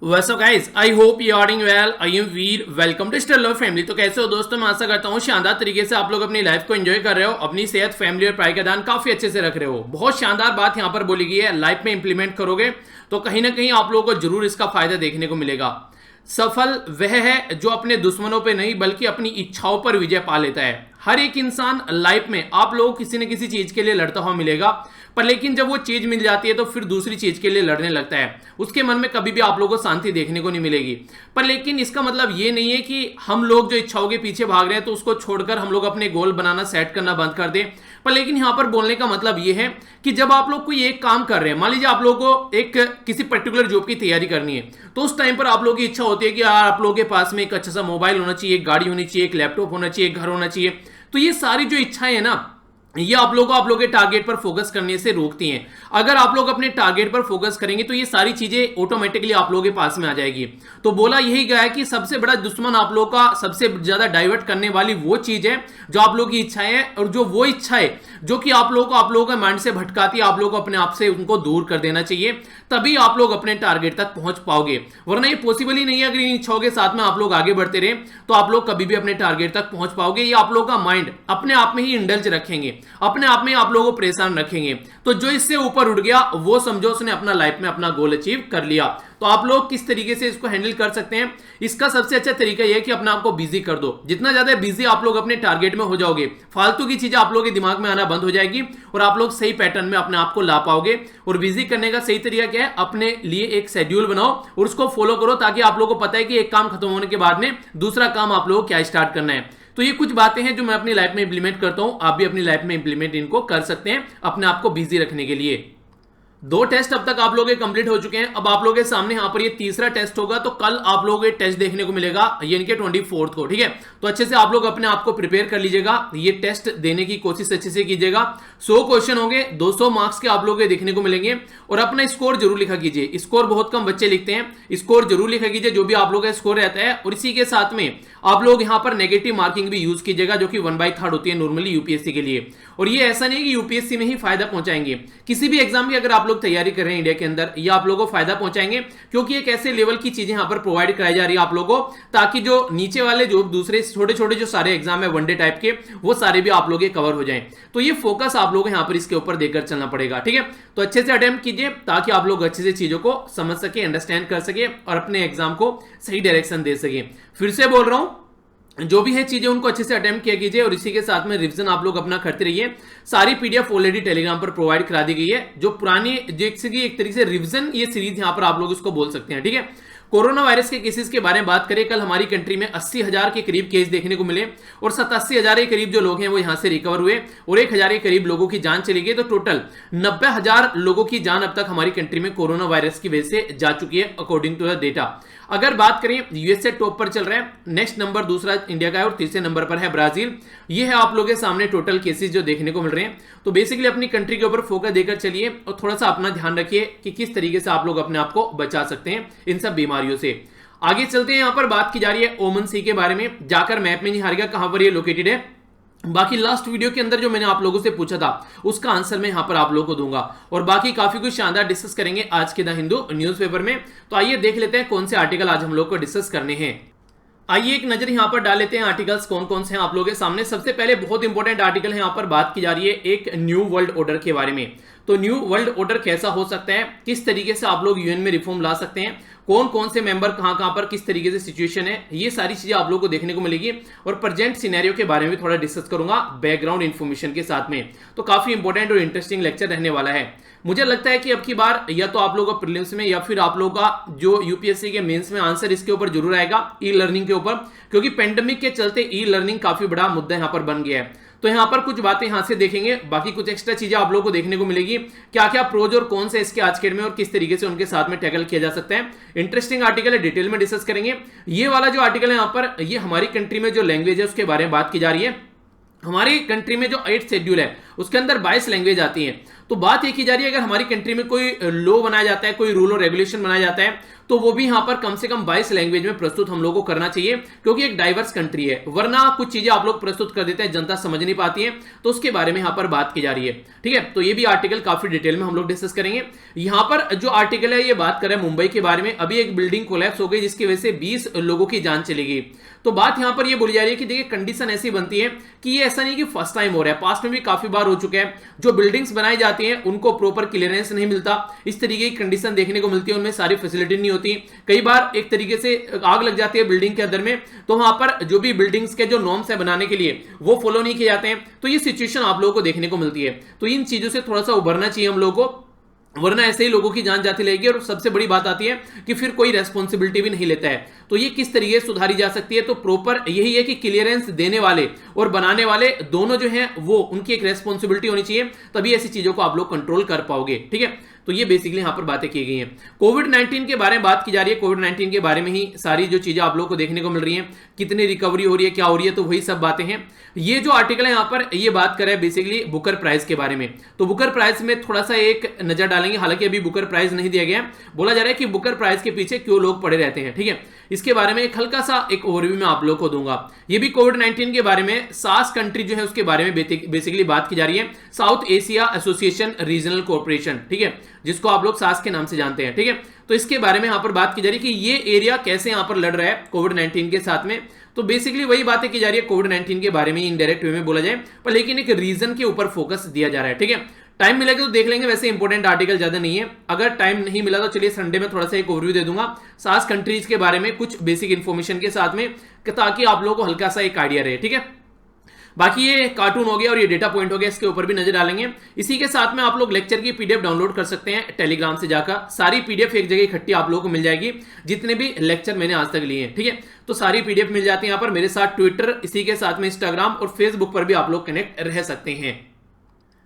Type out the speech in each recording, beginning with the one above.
वैसे guys I hope you are doing well. I am Veer, welcome to star love family. तो कैसे हो दोस्तों, मैं आशा करता हूँ शानदार तरीके से आप लोग अपनी लाइफ को एंजॉय कर रहे हो, अपनी सेहत, फैमिली और पढ़ाई का ध्यान काफी अच्छे से रख रहे हो। बहुत शानदार बात यहाँ पर बोली गई है, लाइफ में इंप्लीमेंट करोगे तो कहीं ना कहीं आप लोगों को जरूर इसका फायदा देखने को मिलेगा। सफल वह है जो अपने दुश्मनों पे नहीं बल्कि अपनी इच्छाओं पर विजय पा लेता है। हर एक इंसान लाइफ में आप लोगों को किसी न किसी चीज के लिए लड़ता हुआ मिलेगा, पर लेकिन जब वो चीज मिल जाती है तो फिर दूसरी चीज के लिए लड़ने लगता है। उसके मन में कभी भी आप लोगों को शांति देखने को नहीं मिलेगी। पर लेकिन इसका मतलब ये नहीं है कि हम लोग जो इच्छाओं के पीछे भाग रहे हैं तो उसको छोड़कर हम लोग अपने गोल बनाना, सेट करना बंद कर दें। पर लेकिन यहां पर बोलने का मतलब ये है कि जब आप लोग कोई एक काम कर रहे हैं, मान लीजिए आप लोगों को एक किसी पर्टिकुलर जॉब की तैयारी करनी है, तो उस टाइम पर आप लोगों की इच्छा होती है कि यार आप लोगों के पास में एक अच्छा सा मोबाइल होना चाहिए, एक गाड़ी होनी चाहिए, एक लैपटॉप होना चाहिए, एक घर होना चाहिए। तो ये सारी जो इच्छाएं है ना, ये आप लोगों को आप लोगों के टारगेट पर फोकस करने से रोकती हैं। अगर आप लोग अपने टारगेट पर फोकस करेंगे तो ये सारी चीजें ऑटोमेटिकली आप लोगों के पास में आ जाएगी। तो बोला यही गया है कि सबसे बड़ा दुश्मन आप लोगों का, सबसे ज्यादा डाइवर्ट करने वाली वो चीज है जो आप लोगों की इच्छाएं है, और जो वो इच्छा है जो कि आप लोगों के माइंड से भटकाती है, आप लोगों को अपने आप से उनको दूर कर देना चाहिए। तभी आप लोग अपने टारगेट तक पहुंच पाओगे, वरना ये पॉसिबल ही नहीं है। अगर इन इच्छाओं के साथ में आप लोग आगे बढ़ते रहे तो आप लोग कभी भी अपने टारगेट तक पहुंच पाओगे। ये आप लोगों का माइंड अपने आप में ही इंडल्ज रखेंगे, अपने आप में आप लोगों को परेशान रखेंगे। तो जो इससे ऊपर उठ गया वो समझो उसने अपना लाइफ में अपना गोल अचीव कर लिया। तो आप लोग किस तरीके से इसको हैंडल कर सकते हैं, इसका सबसे अच्छा तरीका यह है कि अपने आप को बिजी कर दो। जितना ज्यादा बिजी आप लोग अपने टारगेट में हो जाओगे, फालतू की चीजें आप लोगों के दिमाग में आना बंद हो जाएगी और आप लोग सही पैटर्न में अपने आप को ला पाओगे। और बिजी करने का सही तरीका क्या है, अपने लिए एक शेड्यूल बनाओ और उसको फॉलो करो, ताकि आप लोगों को पता है कि एक काम खत्म होने के बाद में दूसरा काम आप लोगों को क्या स्टार्ट करना है। तो ये कुछ बातें हैं जो मैं अपनी लाइफ में इंप्लीमेंट करता हूं, आप भी अपनी लाइफ में इंप्लीमेंट इनको कर सकते हैं अपने आप को बिजी रखने के लिए। 2 टेस्ट अब तक आप लोग के कंप्लीट हो चुके हैं। अब आप लोगों के सामने यहां पर ये तीसरा टेस्ट होगा। तो कल आप लोगों को टेस्ट देखने को मिलेगा, यानी कि 24 को, ठीक है। तो अच्छे से आप लोग अपने आप को प्रिपेयर कर लीजिएगा, ये टेस्ट देने की कोशिश अच्छे से कीजिएगा। 100 क्वेश्चन होंगे, 200 मार्क्स के आप लोगों को देखने को मिलेंगे। और अपना स्कोर जरूर लिखा कीजिए, स्कोर बहुत कम बच्चे लिखते हैं, स्कोर जरूर लिखा कीजिए जो भी आप लोगों का स्कोर रहता है। और इसी के साथ में आप लोग यहां पर नेगेटिव मार्किंग भी यूज कीजिएगा, जो कि 1/3 होती है नॉर्मली यूपीएससी के लिए। और ये ऐसा नहीं कि यूपीएससी में ही फायदा पहुंचाएंगे, किसी भी एग्जाम की अगर आप लोग तैयारी कर रहे हैं इंडिया के अंदर, ये आप लोगों को फायदा पहुंचाएंगे, क्योंकि एक ऐसे लेवल की चीजें यहां पर प्रोवाइड कराई जा रही है आप लोगों को, ताकि जो नीचे वाले जो दूसरे छोटे छोटे जो सारे एग्जाम है वनडे टाइप के, वो सारे भी आप लोग कवर हो जाएं। तो ये फोकस आप लोग यहां पर इसके ऊपर देकर चलना पड़ेगा, ठीक है। तो अच्छे से अटेम्प्ट कीजिए ताकि आप लोग अच्छे से चीजों को समझ सके, अंडरस्टैंड कर सके और अपने एग्जाम को सही डायरेक्शन दे सके। फिर से बोल रहा हूं, जो भी है चीजें उनको अच्छे से अटेम्प्ट किया कीजिए और इसी के साथ में रिवीजन आप लोग अपना करते रहिए। सारी पीडीएफ ऑलरेडी टेलीग्राम पर प्रोवाइड करा दी गई है, जो पुरानी जैसे कि एक तरीके से रिवीजन ये सीरीज यहां पर आप लोग इसको बोल सकते हैं, ठीक है। कोरोना वायरस के केसेस के बारे में बात करें, कल हमारी कंट्री में 80,000 के करीब केस देखने को मिले और 87,000 के करीब जो लोग हैं वो यहां से रिकवर हुए और 1,000 के करीब लोगों की जान चली गई। तो टोटल 90,000 लोगों की जान अब तक हमारी कंट्री में कोरोना वायरस की वजह से जा चुकी है, अकॉर्डिंग टू द डेटा। अगर बात करें, यूएसए टॉप पर चल रहा है, नेक्स्ट नंबर दूसरा इंडिया का है और तीसरे नंबर पर है ब्राजील। ये है आप लोगों के सामने टोटल केसेस जो देखने को मिल रहे हैं। तो बेसिकली अपनी कंट्री के ऊपर फोकस देकर चलिए और थोड़ा सा अपना ध्यान रखिए कि किस तरीके से आप लोग अपने आप को बचा सकते हैं इन सब बीमारियों से। आगे चलते हैं, यहां पर बात की जा रही है ओमन सी के बारे में। जाकर मैप में नहीं हारेगा कहां पर ये लोकेटेड है। बाकी लास्ट वीडियो के अंदर जो मैंने आप लोगों से पूछा था उसका आंसर मैं यहां पर आप लोगों को दूंगा और बाकी काफी कुछ शानदार डिस्कस करेंगे आज के द हिंदू न्यूज़पेपर में। तो आइए देख लेते हैं कौन से आर्टिकल आज हम लोग को डिस्कस करने हैं। आइए एक नजर यहां पर डाल लेते हैं आर्टिकल्स कौन कौन से हैं आप लोगों के सामने। सबसे पहले बहुत इंपॉर्टेंट आर्टिकल है, यहां पर बात की जा रही है एक न्यू वर्ल्ड ऑर्डर के बारे में। तो न्यू वर्ल्ड ऑर्डर कैसा हो सकता है, किस तरीके से आप लोग यूएन में रिफॉर्म ला सकते हैं, कौन कौन से मेंबर कहां कहां पर किस तरीके से सिचुएशन है, ये सारी चीजें आप लोगों को देखने को मिलेगी। और प्रेजेंट सिनेरियो के बारे में भी थोड़ा डिस्कस करूंगा बैकग्राउंड इंफॉर्मेशन के साथ में। तो काफी इंपॉर्टेंट और इंटरेस्टिंग लेक्चर रहने वाला है। मुझे लगता है कि अब की बार या तो आप लोगों का प्रीलिम्स में या फिर आप लोगों का जो यूपीएससी के मेंस में आंसर इसके ऊपर जरूर आएगा, ई लर्निंग के ऊपर, क्योंकि पेंडेमिक के चलते ई लर्निंग काफी बड़ा मुद्दा यहां पर बन गया है। तो यहां पर कुछ बातें यहां से देखेंगे, बाकी कुछ एक्स्ट्रा चीजें आप लोगों को देखने को मिलेगी, क्या क्या प्रोज और कौन से इसके आज के डेट में और किस तरीके से उनके साथ में टैकल किया जा सकता है। इंटरेस्टिंग आर्टिकल है, डिटेल में डिस्कस करेंगे। ये वाला जो आर्टिकल है यहां पर, ये हमारी कंट्री में जो लैंग्वेज है उसके बारे में बात की जा रही है। हमारी कंट्री में जो 8th शेड्यूल है उसके अंदर 22 लैंग्वेज आती हैं। तो बात ये की जा रही है अगर हमारी कंट्री में कोई लॉ बनाया जाता है, कोई रूल और रेगुलेशन बनाया जाता है, तो वो भी यहां पर कम से कम 22 लैंग्वेज में प्रस्तुत हम लोगों को करना चाहिए, क्योंकि एक डाइवर्स कंट्री है। वरना कुछ चीजें आप लोग प्रस्तुत कर देते हैं, जनता समझ नहीं पाती है, तो उसके बारे में यहां पर बात की जा रही है। ठीक है, तो ये भी आर्टिकल काफी डिटेल में हम लोग डिस्कस करेंगे। यहां पर जो आर्टिकल है ये बात कर रहे हैं मुंबई के बारे में। अभी एक बिल्डिंग कोलैप्स हो गई जिसकी वजह से 20 लोगों की जान चली गई। तो बात यहां पर ये बोली जा रही है कि देखिए कंडीशन ऐसी बनती है कि ये ऐसा नहीं कि फर्स्ट टाइम हो रहा है, पास्ट में भी काफी बार हो चुका है। जो बिल्डिंग्स बनाई जाती हैं उनको प्रॉपर क्लियरेंस नहीं मिलता, इस तरीके की कंडीशन देखने को मिलती है, उनमें सारी फैसिलिटी नहीं होती। कई बार एक तरीके से आग लग जाती है बिल्डिंग के अंदर में, तो वहां पर जो भी बिल्डिंग्स के जो नॉर्म्स है बनाने के लिए वो फॉलो नहीं किए जाते हैं। तो ये सिचुएशन आप लोगों को देखने को मिलती है। तो इन चीजों से थोड़ा सा उभरना चाहिए हम लोगों को, वरना ऐसे ही लोगों की जान जाती रहेगी। और सबसे बड़ी बात आती है कि फिर कोई रेस्पॉन्सिबिलिटी भी नहीं लेता है। तो ये किस तरीके से सुधारी जा सकती है? तो प्रॉपर यही है कि क्लियरेंस देने वाले और बनाने वाले दोनों जो हैं वो उनकी एक रेस्पॉन्सिबिलिटी होनी चाहिए, तभी ऐसी चीजों को आप लोग कंट्रोल कर पाओगे। ठीक है, तो ये बेसिकली यहां पर बातें की गई हैं। कोविड-19 के बारे में बात की जा रही है। कोविड-19 के बारे में ही सारी जो चीजें आप लोगों को देखने को मिल रही हैं, कितनी रिकवरी हो रही है, क्या हो रही है, तो वही सब बातें हैं। ये जो आर्टिकल है यहां पर ये बात कर रहा है बेसिकली बुकर प्राइज के बारे में। तो बुकर प्राइज में थोड़ा सा एक नजर डालेंगे। हालांकि अभी बुकर प्राइज नहीं दिया गया है, बोला जा रहा है कि बुकर प्राइज के पीछे क्यों लोग पड़े रहते हैं। ठीक है, इसके बारे में एक हल्का सा एक ओवरव्यू मैं आप लोगों को दूंगा। ये भी कोविड-19 के बारे में सास कंट्री जो है उसके बारे में बेसिकली बात की जा रही है। South Asia association regional corporation, ठीक है, जिसको आप लोग सास के नाम से जानते हैं। ठीक है, तो इसके बारे में यहां पर बात की जा रही है कि ये एरिया कैसे यहां पर लड़ रहा है कोविड-19 के साथ में। तो बेसिकली वही बातें की जा रही है कोविड-19 के बारे में इनडायरेक्ट वे में बोला जाए, पर लेकिन एक रीजन के ऊपर फोकस दिया जा रहा है। ठीक है, टाइम मिलेगा तो देख लेंगे, वैसे इंपॉर्टेंट आर्टिकल ज्यादा नहीं है। अगर टाइम नहीं मिला तो चलिए संडे में थोड़ा सा एक ओवरव्यू दे दूंगा सास कंट्रीज के बारे में, कुछ बेसिक इंफॉर्मेशन के साथ में, ताकि आप लोगों को हल्का सा एक आइडिया रहे। ठीक है, बाकी ये कार्टून हो गया और ये डेटा पॉइंट हो गया, इसके ऊपर भी नजर डालेंगे। इसी के साथ में आप लोग लेक्चर की पीडीएफ डाउनलोड कर सकते हैं टेलीग्राम से जाकर। सारी पीडीएफ एक जगह इकट्ठी आप लोगों को मिल जाएगी, जितने भी लेक्चर मैंने आज तक लिए हैं। ठीक है, तो सारी पीडीएफ मिल जाती है यहाँ पर। मेरे साथ ट्विटर, इसी के साथ में इंस्टाग्राम और फेसबुक पर भी आप लोग कनेक्ट रह सकते हैं।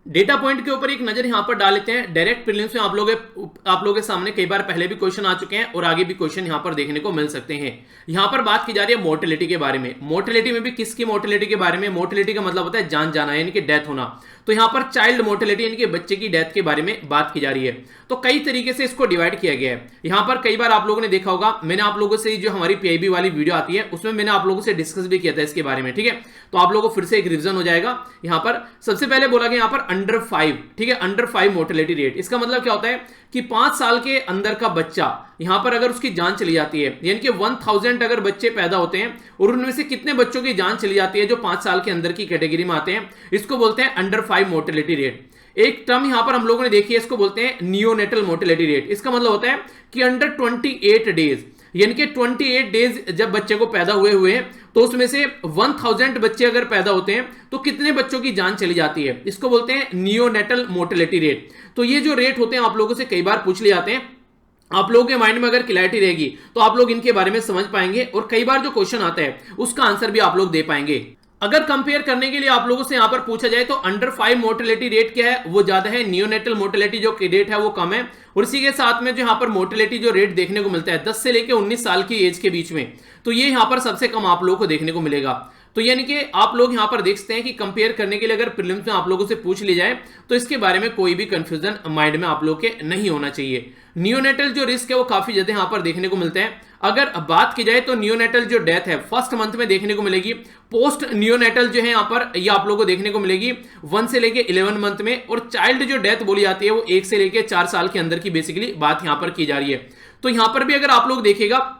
डेटा पॉइंट के ऊपर एक नजर यहां पर डाल लेते हैं। डायरेक्ट प्रीलिम्स में आप लोगों के सामने कई बार पहले भी क्वेश्चन आ चुके हैं और आगे भी क्वेश्चन यहां पर देखने को मिल सकते हैं। यहां पर बात की जा रही है मोर्टेलिटी के बारे में। मोर्टेलिटी में भी किसकी मोर्टेलिटी के बारे में? मोर्टेलिटी का मतलब होता है जान जाना, यानी कि डेथ होना। तो यहां पर चाइल्ड मोर्टेलिटी यानी कि बच्चे की डेथ के बारे में बात की जा रही है। तो कई तरीके से इसको डिवाइड किया गया है। यहां पर कई बार आप लोगों ने देखा होगा, मैंने आप लोगों से जो हमारी पीआईबी वाली वीडियो आती है उसमें मैंने आप लोगों से डिस्कस भी किया था इसके बारे में। ठीक है, तो आप लोगों को फिर से एक रिवीजन हो जाएगा। यहां पर सबसे पहले बोला गया यहां पर अंडर 5, ठीक है, अंडर 5 मोर्टेलिटी रेट। इसका मतलब क्या होता है कि 5 साल के अंदर का बच्चा, यहां पर अगर उसकी जान चली जाती है, यानी कि 1000 अगर बच्चे पैदा होते हैं और उनमें से कितने बच्चों की जान चली जाती है जो 5 साल के अंदर की कैटेगरी में आते हैं, इसको बोलते हैं अंडर 5 मोर्टेलिटी रेट। एक टर्म यहां पर हम लोगों ने देखी है, इसको बोलते हैं नियोनेटल मोर्टेलिटी रेट। इसका मतलब होता है कि अंडर 28 डेज, यानी कि 28 डेज जब बच्चे को पैदा हुए हैं, तो उसमें से 1000 बच्चे अगर पैदा होते हैं तो कितने बच्चों की जान चली जाती है, इसको बोलते हैं नियोनेटल मोर्टेलिटी रेट। तो ये जो रेट होते हैं आप लोगों से कई बार पूछ लिए जाते हैं। आप लोगों के माइंड में अगर क्लैरिटी रहेगी तो आप लोग इनके बारे में समझ पाएंगे और कई बार जो क्वेश्चन आता है उसका आंसर भी आप लोग दे पाएंगे। अगर कंपेयर करने के लिए आप लोगों से यहां पर पूछा जाए तो अंडर 5 मोर्टेलिटी रेट क्या है, वो ज्यादा है। नियोनेटल मोर्टेलिटी जो रेट है वो कम है। और इसी के साथ में जो यहां पर मोर्टेलिटी जो रेट देखने को मिलता है 10 से लेकर 19 साल की एज के बीच में, तो ये यहां पर सबसे कम आप लोगों को देखने को मिलेगा। तो यानी कि आप लोग यहां पर देख सकते हैं कि कंपेयर करने के लिए अगर प्रीलिम्स में आप लोगों से पूछ ली जाए तो इसके बारे में कोई भी कंफ्यूजन माइंड में आप लोग के नहीं होना चाहिए। नियोनेटल जो रिस्क है वो काफी ज्यादा यहां पर देखने को मिलते हैं। अगर बात की जाए तो नियोनेटल जो डेथ है फर्स्ट मंथ में देखने को मिलेगी। पोस्ट नियोनेटल जो है यहां पर ये आप लोगों को देखने को मिलेगी 1 से लेके 11 मंथ में। और चाइल्ड जो डेथ बोली जाती है वो 1 से लेके 4 साल के अंदर की बेसिकली बात यहां पर की जा रही है। तो यहां पर भी अगर आप लोग देखिएगा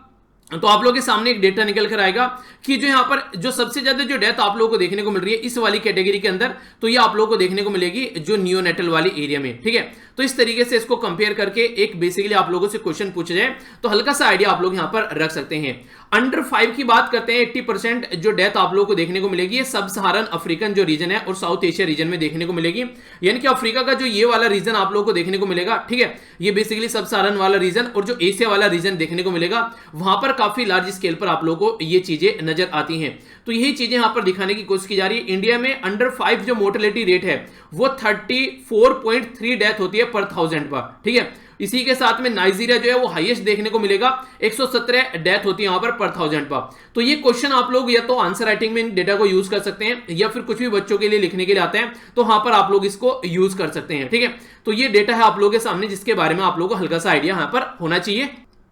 तो आप लोगों के सामने एक डेटा निकल कर आएगा कि जो यहां पर जो सबसे ज्यादा जो डेथ आप लोगों को देखने को मिल रही है इस वाली कैटेगरी के अंदर, तो ये आप लोगों को देखने को मिलेगी जो नियोनेटल वाली एरिया में। ठीक है, तो इस तरीके से इसको कंपेयर करके एक बेसिकली आप लोगों से क्वेश्चन पूछा जाए तो हल्का सा आइडिया आप लोग यहां पर रख सकते हैं। अंडर 5 की बात करते हैं, 80% जो डेथ आप लोगों को देखने को मिलेगी सब सहारन अफ्रीकन जो रीजन है और साउथ एशिया रीजन में देखने को मिलेगी। यानी कि अफ्रीका का जो ये वाला रीजन आप लोगों को देखने को मिलेगा, ठीक है, ये बेसिकली सब सहारन वाला रीजन और जो एशिया वाला रीजन देखने को मिलेगा, वहां पर काफी लार्ज स्केल पर आप लोगों को ये चीजें नजर आती हैं। तो यही चीजें यहां पर दिखाने की कोशिश की जा रही है। इंडिया में अंडर 5 जो मोर्टेलिटी रेट है वो 34.3 डेथ होती है पर 1000 पर। ठीक है, इसी के साथ में नाइजीरिया जो है वो हाईएस्ट देखने को मिलेगा, 117 डेथ होती है यहां पर 1000 पर। तो ये क्वेश्चन आप लोग या तो आंसर राइटिंग में इन डेटा को यूज कर सकते हैं, या फिर कुछ भी बच्चों के लिए लिखने के लिए आते हैं तो वहां पर आप लोग इसको यूज कर सकते हैं। ठीक है, तो ये डेटा है आप लोगों के सामने, जिसके बारे में आप लोगों को हल्का सा आइडिया यहां पर होना चाहिए।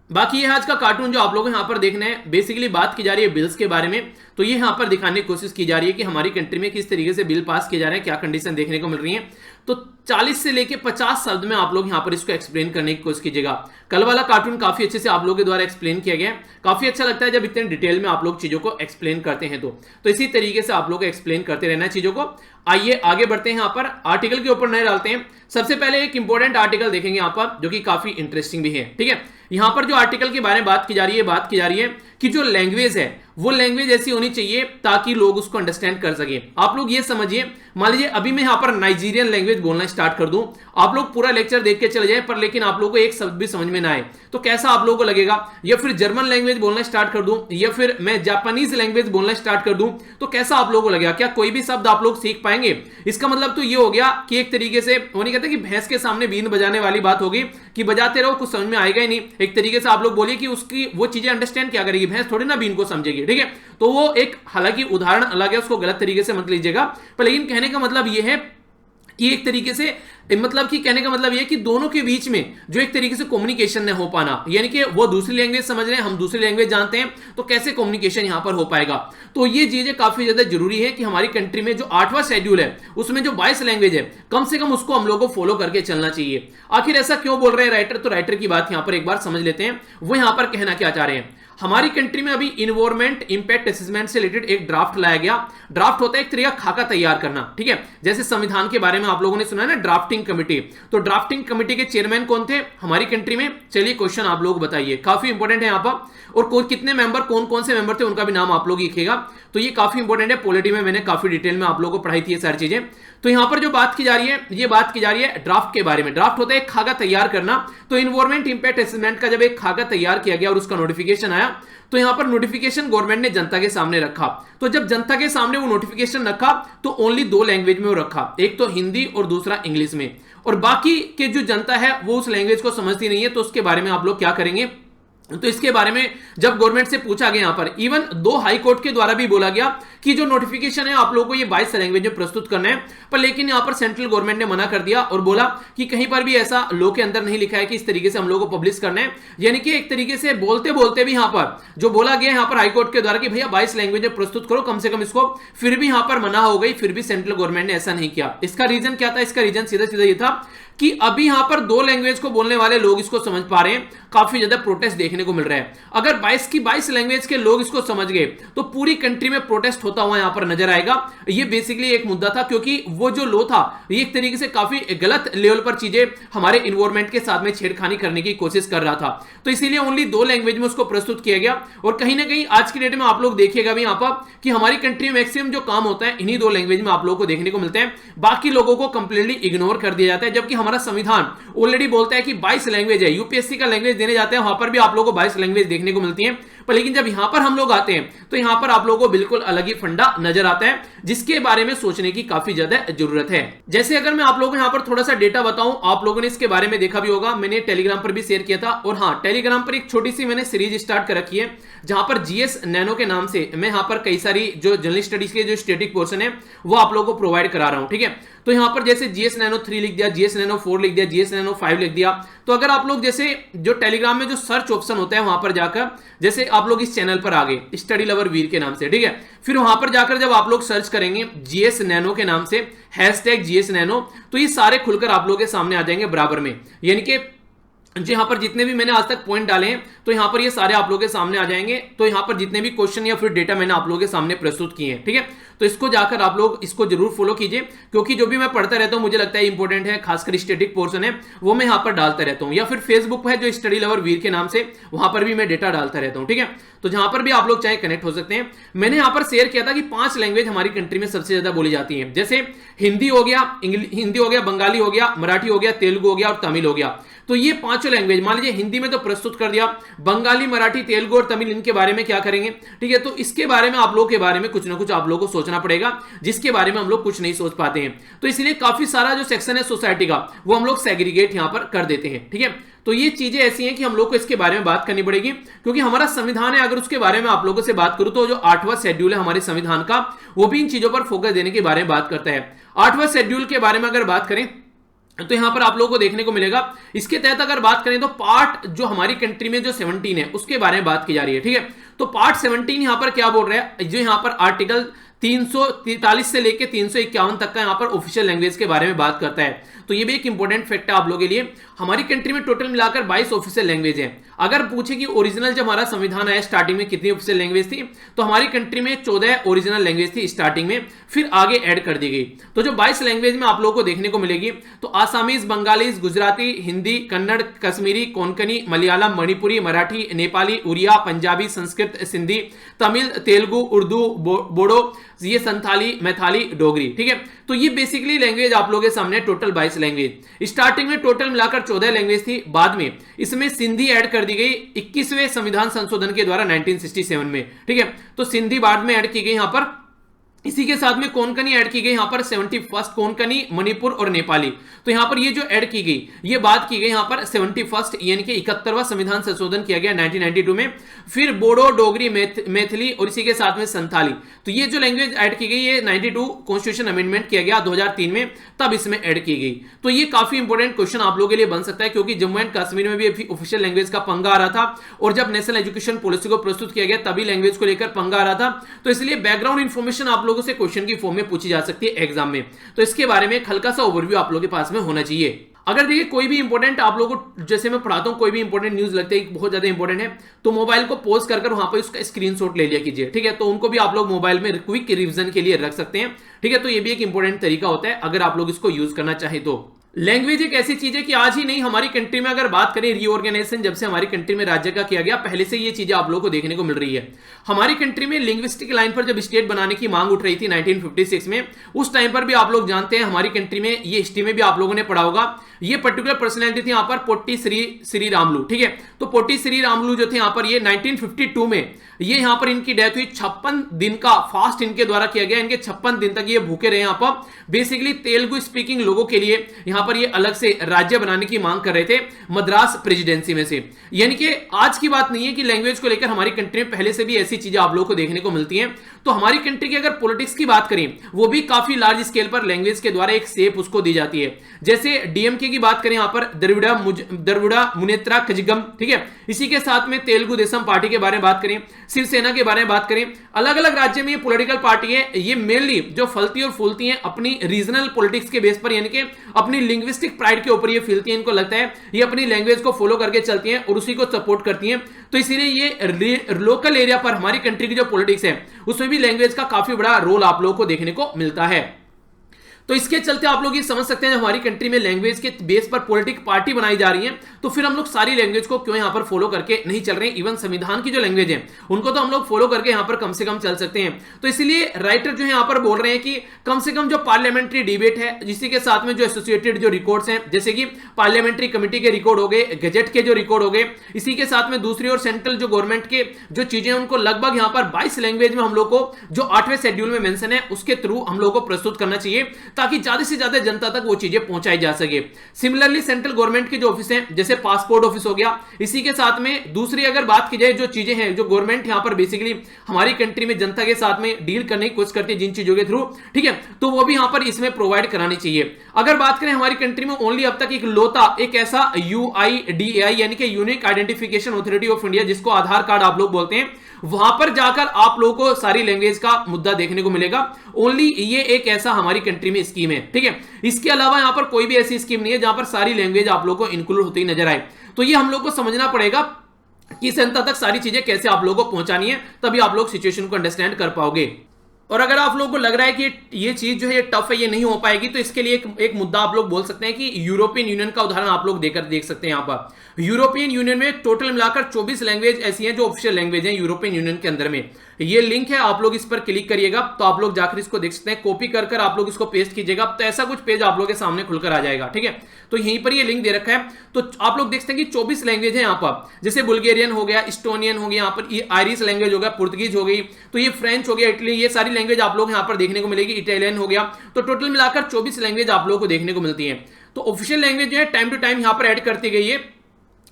बाकी ये आज का कार्टून जो आप लोग यहां पर देखना है, बेसिकली बात की जा रही है बिल्स के बारे में। तो ये यहां पर दिखाने की कोशिश की जा रही है कि हमारी कंट्री में किस तरीके से बिल पास किए जा रहे हैं, क्या कंडीशन देखने को मिल रही है। तो 40 से लेके 50 शब्द में आप लोग यहां पर इसको एक्सप्लेन करने की कोशिश कीजिएगा। कल वाला कार्टून काफी अच्छे से आप लोगों के द्वारा एक्सप्लेन किया गया है, काफी अच्छा लगता है जब इतने डिटेल में आप लोग चीजों को एक्सप्लेन करते हैं। तो इसी तरीके से आप लोग एक्सप्लेन करते रहना चीजों को। आइए आगे बढ़ते हैं, यहां पर आर्टिकल के ऊपर नजर डालते हैं। सबसे पहले एक इंपॉर्टेंट आर्टिकल देखेंगे यहां पर, जो कि काफी इंटरेस्टिंग भी है। ठीक है, यहां पर जो आर्टिकल के बारे में बात की जा रही है कि जो लैंग्वेज है वो लैंग्वेज ऐसी होनी चाहिए ताकि लोग उसको अंडरस्टैंड कर सके। आप लोग ये समझिए, मान लीजिए अभी मैं यहां पर नाइजीरियन लैंग्वेज बोलना स्टार्ट कर दूं, आप लोग पूरा लेक्चर देख के चले जाए पर लेकिन आप लोगों को एक शब्द भी समझ में ना आए तो कैसा आप लोगों को लगेगा। या फिर जर्मन लैंग्वेज बोलना स्टार्ट कर दूं, या फिर मैं जापानीज लैंग्वेज बोलना स्टार्ट कर दूं तो कैसा आप लोगों को लगेगा। क्या कोई भी शब्द आप लोग सीख पाएंगे? इसका मतलब तो ये हो गया कि एक तरीके से वो नहीं कहते कि भैंस के सामने बीन बजाने वाली बात होगी कि बजाते रहो कुछ समझ में आएगा ही नहीं। एक तरीके से आप लोग बोलिए कि उसकी वो चीजें अंडरस्टैंड क्या करेगी, भैंस थोड़ी ना बीन को समझेगी। ठीक है, तो वो एक हालांकि उदाहरण अलग है, उसको गलत तरीके से मत लीजिएगा, पर लेकिन कहने का मतलब ये है कि एक तरीके से मतलब कि कहने का मतलब ये कि दोनों के बीच में जो एक तरीके से कम्युनिकेशन न हो पाना, यानी कि वो दूसरी लैंग्वेज समझ रहे हैं, हम दूसरी लैंग्वेज जानते हैं, तो कैसे कम्युनिकेशन यहां पर हो पाएगा। तो ये चीजें काफी ज्यादा जरूरी है कि हमारी कंट्री में जो 8वां शेड्यूल है उसमें जो 22 लैंग्वेज है कम से कम उसको हम लोगों को फॉलो करके चलना चाहिए। आखिर ऐसा क्यों बोल रहे हैं राइटर? तो राइटर की बात यहां पर एक बार समझ लेते हैं, वो यहां पर कहना क्या चाह रहे हैं। हमारी कंट्री में अभी इन्वायरमेंट इंपैक्ट असेसमेंट से रिलेटेड एक ड्राफ्ट लाया गया। ड्राफ्ट होता है एक तरीका खाका तैयार करना। ठीक है, जैसे संविधान के बारे में आप लोगों ने सुना है ना, ड्राफ्टिंग कमेटी। तो ड्राफ्टिंग कमेटी के चेयरमैन कौन थे हमारी कंट्री में? चलिए क्वेश्चन आप लोग बताइए, काफी इंपॉर्टेंट है यहां पर। और कितने मेंबर, कौन कौन से मेंबर थे उनका भी नाम आप लोग लिखिएगा। तो ये काफी इंपॉर्टेंट है, पॉलिटी में मैंने काफी डिटेल में आप लोगों को पढ़ाई थी ये सारी चीजें। तो यहां पर जो बात की जा रही है, ये बात की जा रही है ड्राफ्ट के बारे में। ड्राफ्ट होता है एक खाका तैयार करना। तो इन्वायरमेंट इंपैक्ट असेसमेंट का जब एक खाका तैयार किया गया और उसका नोटिफिकेशन आया, तो यहां पर नोटिफिकेशन गवर्नमेंट ने जनता के सामने रखा। तो जब जनता के सामने वो नोटिफिकेशन रखा तो ओनली 2 लैंग्वेज में वो रखा, एक तो हिंदी और दूसरा इंग्लिश में। और बाकी के जो जनता है वो उस लैंग्वेज को समझती नहीं है, तो उसके बारे में आप लोग क्या करेंगे? तो इसके बारे में जब गवर्नमेंट से पूछा गया, यहां पर इवन 2 हाई कोर्ट के द्वारा भी बोला गया कि जो नोटिफिकेशन है आप लोगों को ये 22 लैंग्वेज में प्रस्तुत करना है, पर लेकिन यहां पर सेंट्रल गवर्नमेंट ने मना कर दिया और बोला कि कहीं पर भी ऐसा लॉ के अंदर नहीं लिखा है कि इस तरीके से हम लोगों को पब्लिश करना है। यानी कि एक तरीके से बोलते बोलते भी यहां पर जो बोला गया यहां पर हाई कोर्ट के द्वारा कि भैया 22 लैंग्वेज में प्रस्तुत करो कम से कम इसको, फिर भी यहां पर मना हो गई, फिर भी सेंट्रल गवर्नमेंट ने ऐसा नहीं किया। इसका रीजन क्या था? इसका रीजन सीधा सीधा ये था कि अभी यहां पर 2 लैंग्वेज को बोलने वाले लोग इसको समझ पा रहे हैं, काफी ज्यादा प्रोटेस्ट देखने को मिल रहा है। अगर 22 की 22 लैंग्वेज के लोग इसको समझ गए तो पूरी कंट्री में प्रोटेस्ट होता हुआ यहां पर नजर आएगा। ये बेसिकली एक मुद्दा था, क्योंकि वो जो लॉ था ये एक तरीके से काफी गलत लेवल पर चीजें हमारे इन्वायरमेंट के साथ में छेड़खानी करने की कोशिश कर रहा था। तो इसीलिए ओनली 2 लैंग्वेज में उसको प्रस्तुत किया गया। और कहीं ना कहीं आज की डेट में आप लोग देखिएगा भी यहां पर कि हमारी कंट्री में मैक्सिमम जो काम होता है इन्हीं 2 लैंग्वेज में आप लोगों को देखने को मिलते हैं, बाकी लोगों को कंप्लीटली इग्नोर कर दिया जाता है। जबकि हमारा संविधान ऑलरेडी बोलता है कि 22 लैंग्वेज है, यूपीएससी का लैंग्वेज देने जाते हैं वहां पर भी आप लोगों को 22 लैंग्वेज देखने को मिलती है। पर लेकिन जब यहां पर हम लोग आते हैं तो यहां पर आप लोगों को बिल्कुल अलग ही फंडा नजर आता है, जिसके बारे में सोचने की काफी ज्यादा जरूरत है। जैसे अगर मैं आप लोगों को यहां पर थोड़ा सा डेटा बताऊं, आप लोगों ने इसके बारे में देखा भी होगा, मैंने टेलीग्राम पर भी शेयर किया था। और हाँ, टेलीग्राम पर एक छोटी सी मैंने सीरीज स्टार्ट कर रखी है जहां पर जीएस नैनो के नाम से मैं यहां पर कई सारी जो जनरल स्टडीज के जो स्टैटिक पोर्शन है वो आप लोगों को प्रोवाइड करा रहा हूं। ठीक है, तो यहां पर जैसे जीएस नैनो 3 लिख दिया, जीएस नैनो 4 लिख दिया, जीएस नैनो 5 लिख दिया। तो अगर आप लोग जैसे जो टेलीग्राम में जो सर्च ऑप्शन होता है वहां पर जाकर, जैसे आप लोग इस चैनल पर आ गए स्टडी लवर वीर के नाम से, ठीक है, फिर वहां पर जाकर जब आप लोग सर्च करेंगे जीएस नैनो के नाम से #GS नैनो, तो ये सारे खुलकर आप लोगों के सामने आ जाएंगे बराबर में। यानी कि जो यहाँ पर जितने भी मैंने आज तक पॉइंट डाले हैं तो यहाँ पर ये सारे आप लोगों के सामने आ जाएंगे। तो यहाँ पर जितने भी क्वेश्चन या फिर डेटा मैंने आप लोगों के सामने प्रस्तुत किए हैं, ठीक है, तो इसको जाकर आप लोग इसको जरूर फॉलो कीजिए, क्योंकि जो भी मैं पढ़ता रहता हूँ मुझे लगता है इंपॉर्टेंट है, खासकर स्टैटिक पोर्शन है वो मैं यहाँ पर डालता रहता हूँ। या फिर फेसबुक है जो स्टडी लवर वीर के नाम से, वहां पर भी मैं डेटा डालता रहता हूँ। ठीक है, तो जहां पर भी आप लोग चाहे कनेक्ट हो सकते हैं। मैंने यहाँ पर शेयर किया था कि 5 लैंग्वेज हमारी कंट्री में सबसे ज्यादा बोली जाती है, जैसे हिंदी हो गया, बंगाली हो गया, मराठी हो गया, तेलुगु हो गया और तमिल हो गया। तो ये 5 लैंग्वेज मान लीजिए हिंदी में तो प्रस्तुत कर दिया, बंगाली, मराठी, तेलुगु और तमिल इनके बारे में क्या करेंगे? ठीक है, तो इसके बारे में आप लोगों के बारे में कुछ ना कुछ आप लोगों को सोचना सोचना पड़ेगा, जिसके बारे में हम लोग कुछ नहीं सोच पाते हैं। तो इसलिए काफी सारा जो सेक्शन है सोसाइटी का वो हम लोग सेग्रीगेट यहां पर कर देते हैं, ठीक है। तो ये चीजें ऐसी हैं कि हम लोग को इसके बारे में बात करनी पड़ेगी, क्योंकि हमारा संविधान है, अगर उसके बारे में आप लोगों से बात करूं तो जो 8वां शेड्यूल है हमारे संविधान का, वो भी इन चीजों पर फोकस देने के बारे में बात करता है। 8वां शेड्यूल के बारे में अगर बात करें तो यहां पर आप लोगों को देखने को मिलेगा, इसके तहत अगर बात करें तो पार्ट जो हमारी कंट्री में जो 17 है उसके बारे में बात की जा रही है, ठीक है। तो पार्ट 17 यहां पर क्या बोल रहा है, जो यहां पर आर्टिकल 343 से लेकर 351 तक का यहां पर ऑफिशियल लैंग्वेज के बारे में बात करता है। तो ये भी एक इंपॉर्टेंट फैक्ट है आप लोगों के लिए। हमारी कंट्री में टोटल मिलाकर 22 ऑफिशियल लैंग्वेज है। अगर पूछे कि ओरिजिनल जब हमारा संविधान आया स्टार्टिंग में कितनी ऑफिशियल लैंग्वेज थी, तो हमारी कंट्री में 14 ओरिजिनल लैंग्वेज थी स्टार्टिंग में, फिर आगे ऐड कर दी गई। तो जो 22 लैंग्वेज में आप लोगों को देखने को मिलेगी, तो आसामीज, बंगालीज, गुजराती, हिंदी, कन्नड़, कश्मीरी, कोंकणी, मलयालम, मणिपुरी, मराठी, नेपाली, उड़िया, पंजाबी, संस्कृत, सिंधी, तमिल, तेलुगु, उर्दू, बोडो, ये संथाली, मैथाली, डोगरी, ठीक है। तो ये बेसिकली लैंग्वेज आप लोगों के सामने टोटल 22 लैंग्वेज। स्टार्टिंग में टोटल मिलाकर 14 लैंग्वेज थी, बाद में इसमें सिंधी ऐड कर दी गई 21वें संविधान संशोधन के द्वारा 1967 में, ठीक है। तो सिंधी बाद में ऐड की गई यहां पर। इसी के साथ में कोंकणी ऐड की गई यहां पर 71 कोंकणी, मणिपुर और नेपाली। तो यहां पर ये जो ऐड की गई, ये बात की गई यहां पर 71 यानी कि 71वां संविधान संशोधन किया गया 1992 में। फिर बोडो, डोगरी, मैथिली और इसी के साथ में संथाली। तो ये जो लैंग्वेज ऐड की गई, ये 92 कॉन्स्टिट्यूशन अमेंडमेंट किया गया 2003 में, तब इसमें ऐड की गई। तो ये काफी इंपॉर्टेंट क्वेश्चन आप लोगों के लिए बन सकता है, क्योंकि जम्मू एंड कश्मीर में भी ऑफिशियल लैंग्वेज का पंगा आ रहा था, और जब नेशनल एजुकेशन पॉलिसी को प्रस्तुत किया गया तभी लैंग्वेज को लेकर पंगा आ रहा था। तो इसलिए बैकग्राउंड इंफॉर्मेशन आप लोगों से क्वेश्चन की फॉर्म में पूछी जा सकती है एग्जाम में। तो इसके बारे में एक हल्का सा ओवरव्यू आप लोगों के पास में होना चाहिए। अगर देखिए कोई भी इंपॉर्टेंट आप लोगों को, जैसे मैं पढ़ाता हूं, कोई भी इंपॉर्टेंट न्यूज लगता है बहुत ज्यादा इंपॉर्टेंट है, तो मोबाइल को पॉज कर वहां पर उसका स्क्रीनशॉट ले लिया कीजिए, ठीक है। तो उनको भी आप लोग मोबाइल में क्विक रिवीजन के लिए रख सकते हैं, ठीक है। तो ये भी एक इंपॉर्टेंट तरीका होता है अगर आप लोग इसको यूज करना चाहें तो। लैंग्वेज एक ऐसी चीज है कि आज ही नहीं, हमारी कंट्री में अगर बात करें रीऑर्गेनाइजेशन जब से हमारी कंट्री में राज्य का किया गया, पहले से ये चीजें आप लोगों को देखने को मिल रही है। हमारी कंट्री में लिंग्विस्टिक लाइन पर जब स्टेट बनाने की मांग उठ रही थी 1956 में, उस टाइम पर भी आप लोग जानते हैं हमारी कंट्री में, ये हिस्ट्री में भी आप लोगों ने पढ़ा होगा, ये पर्टिकुलर पर्सनैलिटी थी यहाँ पर पोट्टी श्री रामुलू, ठीक है। तो पोट्टी श्री रामुलू जो थे यहाँ पर, ये 1952 में ये यहाँ पर इनकी डेथ हुई। 56 दिन का फास्ट इनके द्वारा किया गया, इनके 56 दिन तक ये भूखे रहे यहाँ पर। बेसिकली तेलुगु स्पीकिंग लोगों के लिए यहाँ पर ये अलग से राज्य बनाने की मांग कर रहे थे मद्रास प्रेसिडेंसी में से। यानी कि आज की बात नहीं है कि लैंग्वेज को लेकर हमारी कंट्री में पहले से भी ऐसी चीजें आप लोगों को देखने को मिलती हैं। तो हमारी कंट्री की अगर पॉलिटिक्स की बात करें, वो भी काफी लार्ज स्केल पर लैंग्वेज के द्वारा एक शेप उसको दी जाती है। जैसे डीएमके की बात करें यहाँ पर द्रविड़ा मुनेत्रा कजगम, ठीक है। इसी के साथ में तेलुगु देशम पार्टी के बारे में बात करें, शिवसेना के बारे में बात करें, अलग अलग राज्य में ये पॉलिटिकल पार्टी है, ये मेनली जो फलती और फूलती हैं अपनी रीजनल पॉलिटिक्स के बेस पर, यानी कि अपनी लिंग्विस्टिक प्राइड के ऊपर ये फीलती हैं। इनको लगता है ये अपनी लैंग्वेज को फॉलो करके चलती हैं और उसी को सपोर्ट करती हैं। तो इसीलिए ये लोकल एरिया पर हमारी कंट्री की जो पॉलिटिक्स है उसमें भी लैंग्वेज का काफी बड़ा रोल आप लोगों को देखने को मिलता है। तो इसके चलते आप लोग ये समझ सकते हैं, हमारी कंट्री में लैंग्वेज के बेस पर पॉलिटिक पार्टी बनाई जा रही है, तो फिर हम लोग सारी लैंग्वेज को क्यों यहां पर फॉलो करके नहीं चल रहे हैं। इवन संविधान की जो लैंग्वेज है उनको तो हम लोग फॉलो करके यहां पर कम से कम चल सकते हैं। तो इसलिए राइटर जो है यहां पर बोल रहे हैं कि कम से कम जो पार्लियामेंट्री डिबेट है, इसी के साथ में जो एसोसिएटेड जो रिकॉर्ड्स हैं, जैसे कि पार्लियामेंट्री कमेटी के रिकॉर्ड हो गए, गजट के जो रिकॉर्ड हो गए, इसी के साथ में दूसरी और सेंट्रल जो गवर्नमेंट के जो चीजें उनको लगभग यहां पर 22 लैंग्वेज में हम लोग को जो 8वें शेड्यूल में मेंशन है उसके थ्रू हम लोग को प्रस्तुत करना चाहिए, ताकि ज्यादा से ज्यादा जनता तक वो चीजें पहुंचाई जा सके। सिमिलरली सेंट्रल गवर्नमेंट के जो ऑफिस हैं, जैसे पासपोर्ट ऑफिस हो गया, इसी के साथ में दूसरी अगर बात की जाए जो चीजें हैं, जो गवर्नमेंट यहां पर बेसिकली हमारी कंट्री में जनता के साथ में डील करने की कोशिश करती है जिन चीजों के थ्रू, ठीक है, तो वो भी यहां पर इसमें प्रोवाइड करानी चाहिए। अगर बात करें हमारी कंट्री में ओनली अब तक एक लोता एक ऐसा UIDAI यानी कि unique identification authority of India, जिसको आधार कार्ड आप लोग बोलते हैं, वहां पर जाकर आप लोगों को सारी लैंग्वेज का मुद्दा देखने को मिलेगा। ओनली ये एक ऐसा हमारी कंट्री में स्कीम है, ठीक है। इसके अलावा यहां पर कोई भी ऐसी स्कीम नहीं है जहां पर सारी लैंग्वेज आप लोगों को इंक्लूड होती नजर आए। तो ये हम लोग को समझना पड़ेगा कि जनता तक सारी चीजें कैसे आप लोगों को पहुंचानी है, तभी आप लोग सिचुएशन को अंडरस्टैंड कर पाओगे। और अगर आप लोगों को लग रहा है कि ये चीज जो है टफ है, ये नहीं हो पाएगी, तो इसके लिए एक मुद्दा आप लोग बोल सकते हैं कि यूरोपियन यूनियन का उदाहरण आप लोग देख सकते हैं। यहां पर यूरोपियन यूनियन में टोटल मिलाकर 24 लैंग्वेज ऐसी हैं जो ऑफिशियल लैंग्वेज हैं यूरोपियन यूनियन के अंदर में। ये लिंक है, आप लोग इस पर क्लिक करिएगा तो आप लोग जाकर इसको देख सकते हैं। कॉपी कर कर आप लोग इसको पेस्ट कीजिएगा तो ऐसा कुछ पेज आप लोग के सामने खुलकर आ जाएगा। ठीक है, तो यहीं पर ये लिंक दे रखा है। तो आप लोग देख सकते हैं कि 24 लैंग्वेज है यहाँ पर, जैसे बुल्गेरियन हो गया, इस्टोनियन हो गया, यहाँ पर ये आयरिश लैंग्वेज हो गया, पुर्तगीज हो गई, तो ये फ्रेंच हो गया, इटली, ये सारी लैंग्वेज आप लोग यहाँ पर देखने को मिलेगी, इटालियन हो गया। तो टोटल मिलाकर 24 लैंग्वेज आप लोग को देखने को मिलती है। तो ऑफिशियल लैंग्वेज जो है टाइम टू टाइम यहाँ पर ऐड करती गई है,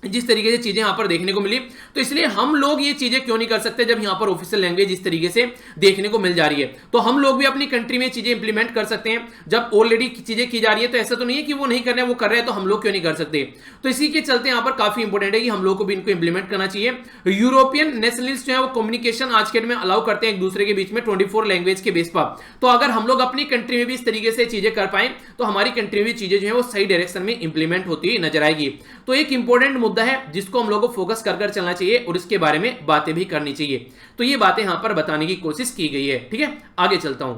जिस तरीके से चीजें यहां पर देखने को मिली। तो इसलिए हम लोग ये चीजें क्यों नहीं कर सकते जब यहां पर ऑफिशियल लैंग्वेज इस तरीके से देखने को मिल जा रही है। तो हम लोग भी अपनी कंट्री में चीजें इंप्लीमेंट कर सकते हैं जब ऑलरेडी चीजें की जा रही है। तो ऐसा तो नहीं है कि वो नहीं कर रहे हैं, वो कर रहे हैं तो हम लोग क्यों नहीं कर सकते। तो इसी के चलते यहां पर काफी इंपॉर्टेंट है कि हम लोग को भी इनको इंप्लीमेंट करना चाहिए। यूरोपियन नेशनलिस्ट जो है वो कम्युनिकेशन आज के डेट में अलाउ करते हैं एक दूसरे के बीच में 24 लैंग्वेज के बेस पर। तो अगर हम लोग अपनी कंट्री में भी इस तरीके से चीजें कर पाए तो हमारी कंट्री में चीजें जो है वो सही डायरेक्शन में इंप्लीमेंट होती नजर आएगी। तो एक इंपॉर्टेंट मुद्दा है जिसको हम लोगों को फोकस कर चलना चाहिए और इसके बारे में बातें भी करनी चाहिए। तो ये बातें यहां पर बताने की कोशिश की गई है। ठीक है, आगे चलता हूं।